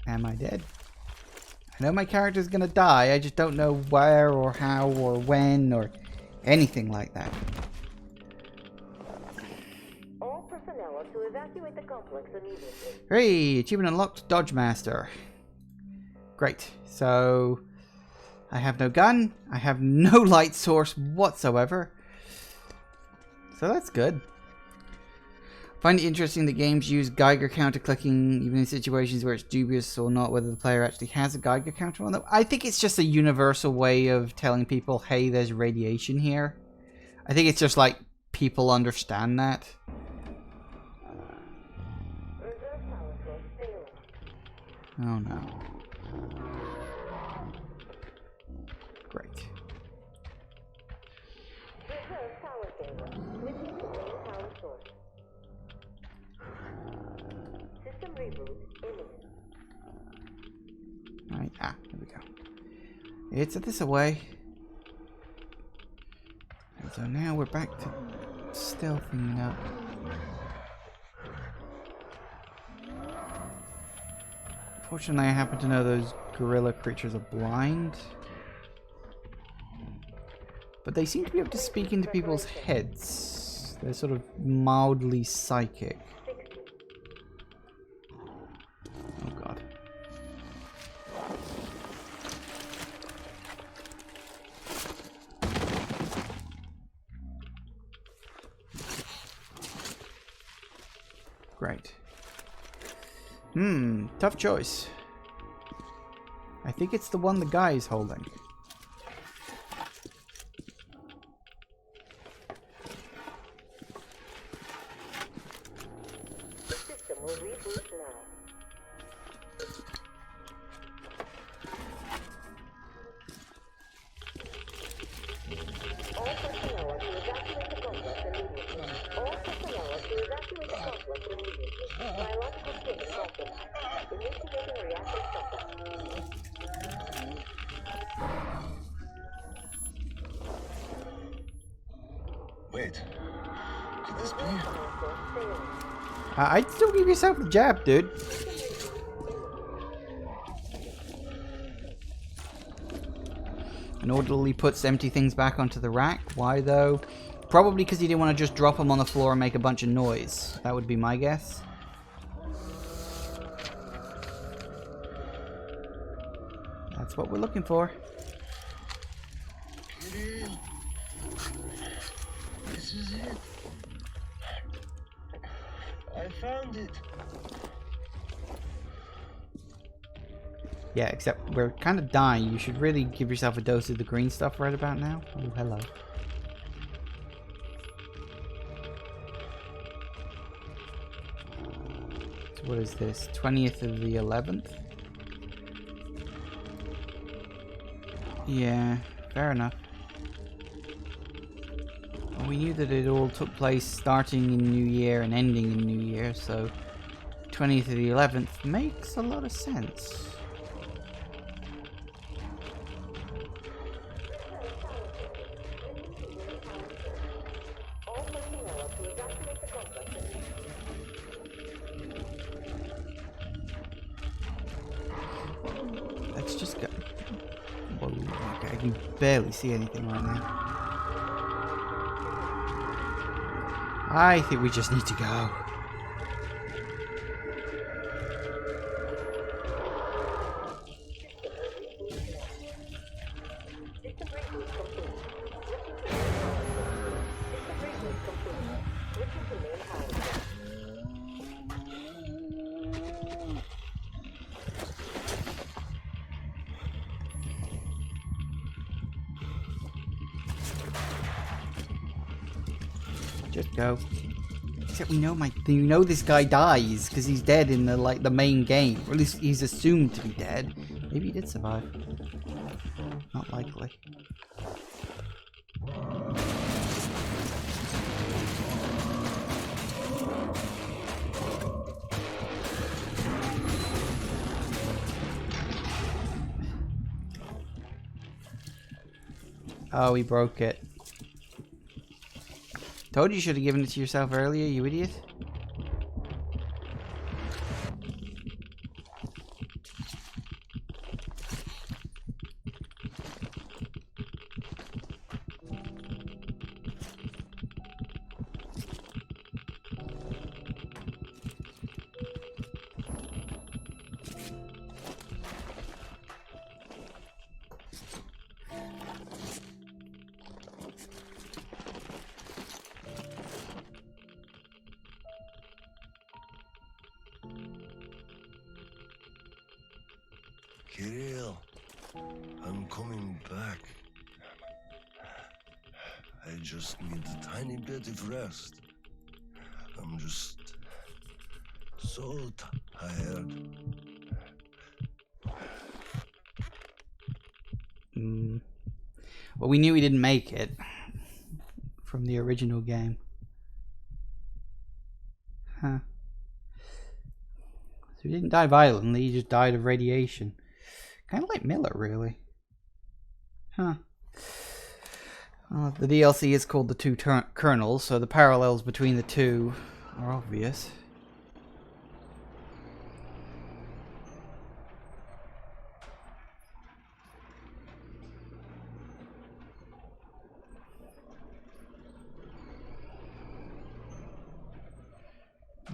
Am I dead? I know my character's gonna die, I just don't know where or how or when or anything like that. All personnel are to evacuate the complex immediately. Hey, achievement unlocked, Dodge Master. Great. So I have no gun, I have no light source whatsoever. So that's good. Find it interesting that games use Geiger counter clicking even in situations where it's dubious or not whether the player actually has a Geiger counter on them. I think it's just a universal way of telling people, hey, there's radiation here. I think it's just like people understand that. Oh no. Great. Reserve power failure. Switching to main power source. System reboot imminent. Right, there we go. It's this away. And so now we're back to stealthing up. Fortunately, I happen to know those gorilla creatures are blind. But they seem to be able to speak into people's heads. They're sort of mildly psychic. Oh god. Great. Tough choice. I think it's the one the guy is holding. System will reboot now. All personnel are to evacuate the complex immediately. All personnel are to evacuate the complex immediately. Biological state compromised. Initiating reactor shutdown. Wait. Could this be? I'd still give yourself the jab, dude. An orderly puts empty things back onto the rack. Why though? Probably because he didn't want to just drop them on the floor and make a bunch of noise. That would be my guess. That's what we're looking for. This is it. I found it. Yeah, except we're kind of dying. You should really give yourself a dose of the green stuff right about now. Oh, hello. So what is this? 20th of the 11th? Yeah, fair enough. Well, we knew that it all took place starting in New Year and ending in New Year, so 20th of the 11th makes a lot of sense. Let's just go. Whoa, okay, I can barely see anything right now. I think we just need to go. Just go. Except we know this guy dies because he's dead in the main game, or at least he's assumed to be dead. Maybe he did survive. Not likely. Oh, he broke it. Told you should have given it to yourself earlier, you idiot. Kirill, I'm coming back. I just need a tiny bit of rest. I'm just so tired. Well, we knew he didn't make it from the original game. Huh. So he didn't die violently, he just died of radiation. Kind of like Miller, really. Huh. Well, the DLC is called The Two Colonels, so the parallels between the two are obvious.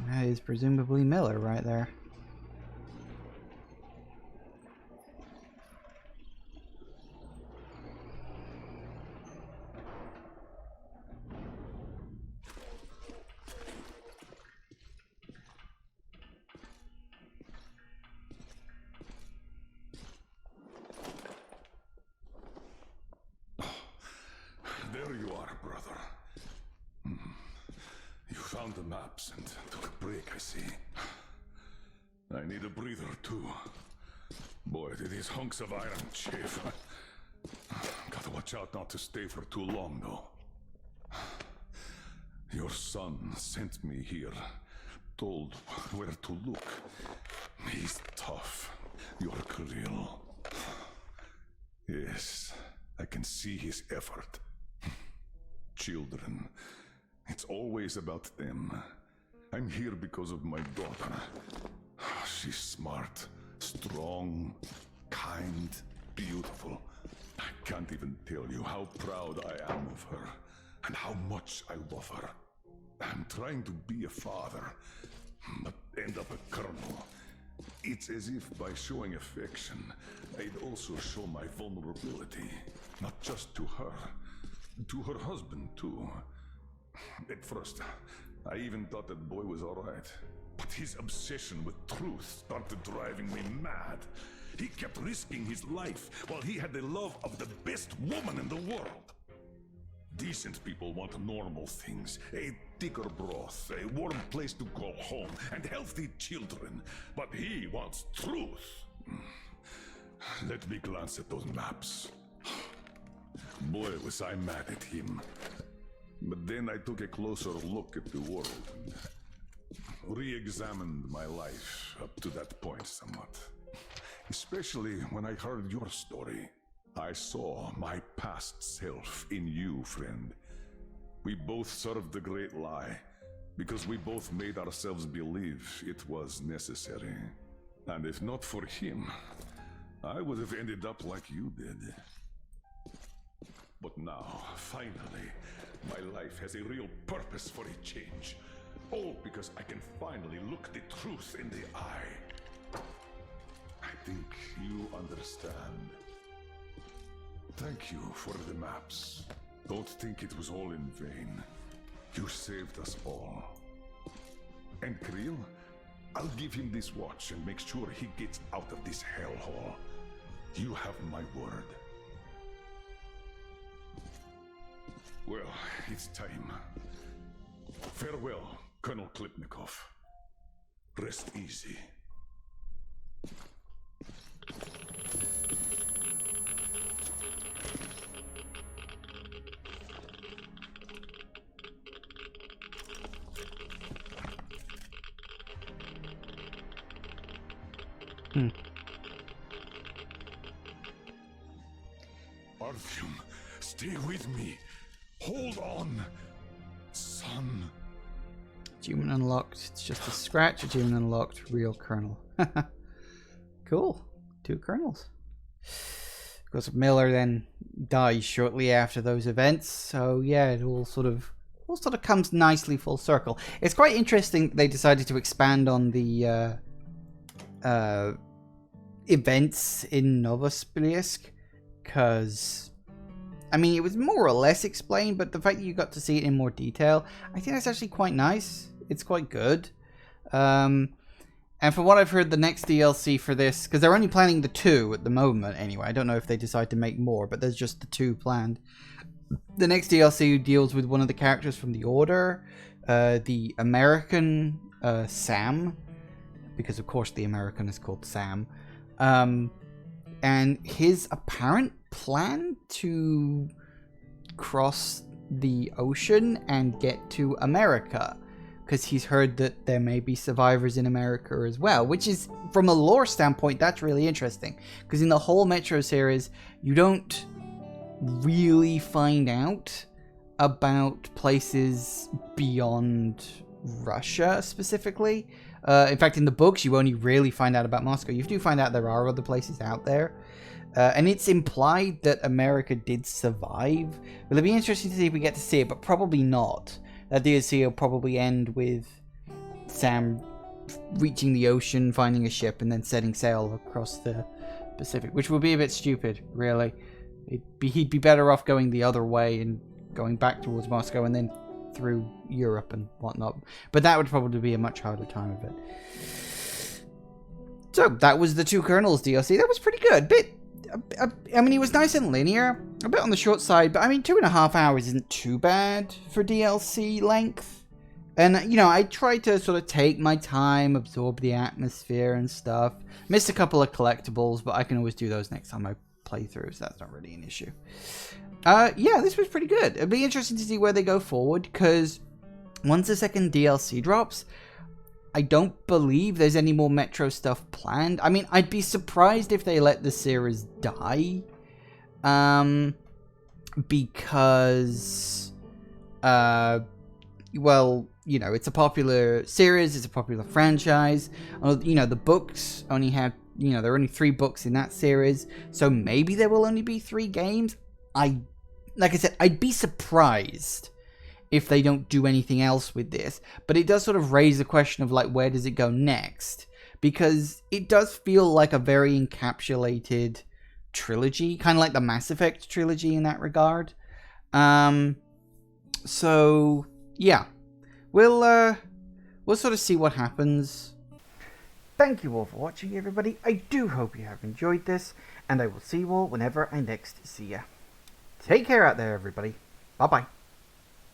That is presumably Miller right there. There you are, brother. You found the maps and took a break, I see. I need a breather, too. Boy, do these hunks of iron chafe. Gotta watch out not to stay for too long, though. Your son sent me here, told where to look. He's tough, your Kirill. Yes, I can see his effort. Children, it's always about them. I'm here because of my daughter. She's smart, strong, kind, beautiful. I can't even tell you how proud I am of her and how much I love her. I'm trying to be a father, but end up a colonel. It's as if by showing affection, I'd also show my vulnerability, not just to her, to her husband too. At first, I even thought that boy was alright, but his obsession with truth started driving me mad. He kept risking his life while he had the love of the best woman in the world. Decent people want normal things, a thicker broth, a warm place to call home, and healthy children. But he wants truth. Let me glance at those maps. Boy, was I mad at him. But then I took a closer look at the world and re-examined my life up to that point somewhat. Especially when I heard your story. I saw my past self in you, friend. We both served the great lie, because we both made ourselves believe it was necessary. And if not for him, I would have ended up like you did. But now, finally, my life has a real purpose for a change. All because I can finally look the truth in the eye. I think you understand. Thank you for the maps. Don't think it was all in vain. You saved us all. And Kirill, I'll give him this watch and make sure he gets out of this hellhole. You have my word. Well, it's time. Farewell, Colonel Klipnikov, rest easy. Artyom, stay with me. Hold on, son. Achievement unlocked. It's just a scratch. Achievement unlocked. Real Colonel. Cool. 2 Colonels. Of course, Miller then dies shortly after those events. So yeah, it all sort of comes nicely full circle. It's quite interesting they decided to expand on the events in Novosibirsk, because I mean, it was more or less explained, but the fact that you got to see it in more detail, I think that's actually quite nice. It's quite good. And from what I've heard, the next DLC for this, because they're only planning the 2 at the moment anyway, I don't know if they decide to make more, but there's just the 2 planned. The next DLC deals with one of the characters from the Order, the American Sam, because of course the American is called Sam, and his apparent plan to cross the ocean and get to America, because he's heard that there may be survivors in America as well, which is, from a lore standpoint, that's really interesting, because in the whole Metro series you don't really find out about places beyond Russia specifically. In fact, in the books, you only really find out about Moscow. You do find out there are other places out there. And it's implied that America did survive. It'll be interesting to see if we get to see it, but probably not. That DLC will probably end with Sam reaching the ocean, finding a ship, and then setting sail across the Pacific, which would be a bit stupid, really. He'd be better off going the other way and going back towards Moscow and then through Europe and whatnot. But that would probably be a much harder time of it. So that was the 2 Colonels DLC. That was pretty good. I mean, it was nice and linear. A bit on the short side, but I mean, 2.5 hours isn't too bad for DLC length. And, you know, I tried to sort of take my time, absorb the atmosphere and stuff. Missed a couple of collectibles, but I can always do those next time I play through, so that's not really an issue. Yeah, this was pretty good. It'd be interesting to see where they go forward, because once the second DLC drops, I don't believe there's any more Metro stuff planned. I mean, I'd be surprised if they let the series die. Because, well, you know, it's a popular series, it's a popular franchise. You know, the books only have, you know, there are only 3 books in that series, so maybe there will only be 3 games. Like I said, I'd be surprised if they don't do anything else with this, but it does sort of raise the question of, like, where does it go next? Because it does feel like a very encapsulated trilogy, kind of like the Mass Effect trilogy in that regard. So yeah, we'll sort of see what happens. Thank you all for watching, everybody. I do hope you have enjoyed this, and I will see you all whenever I next see you. Take care out there, everybody. Bye bye.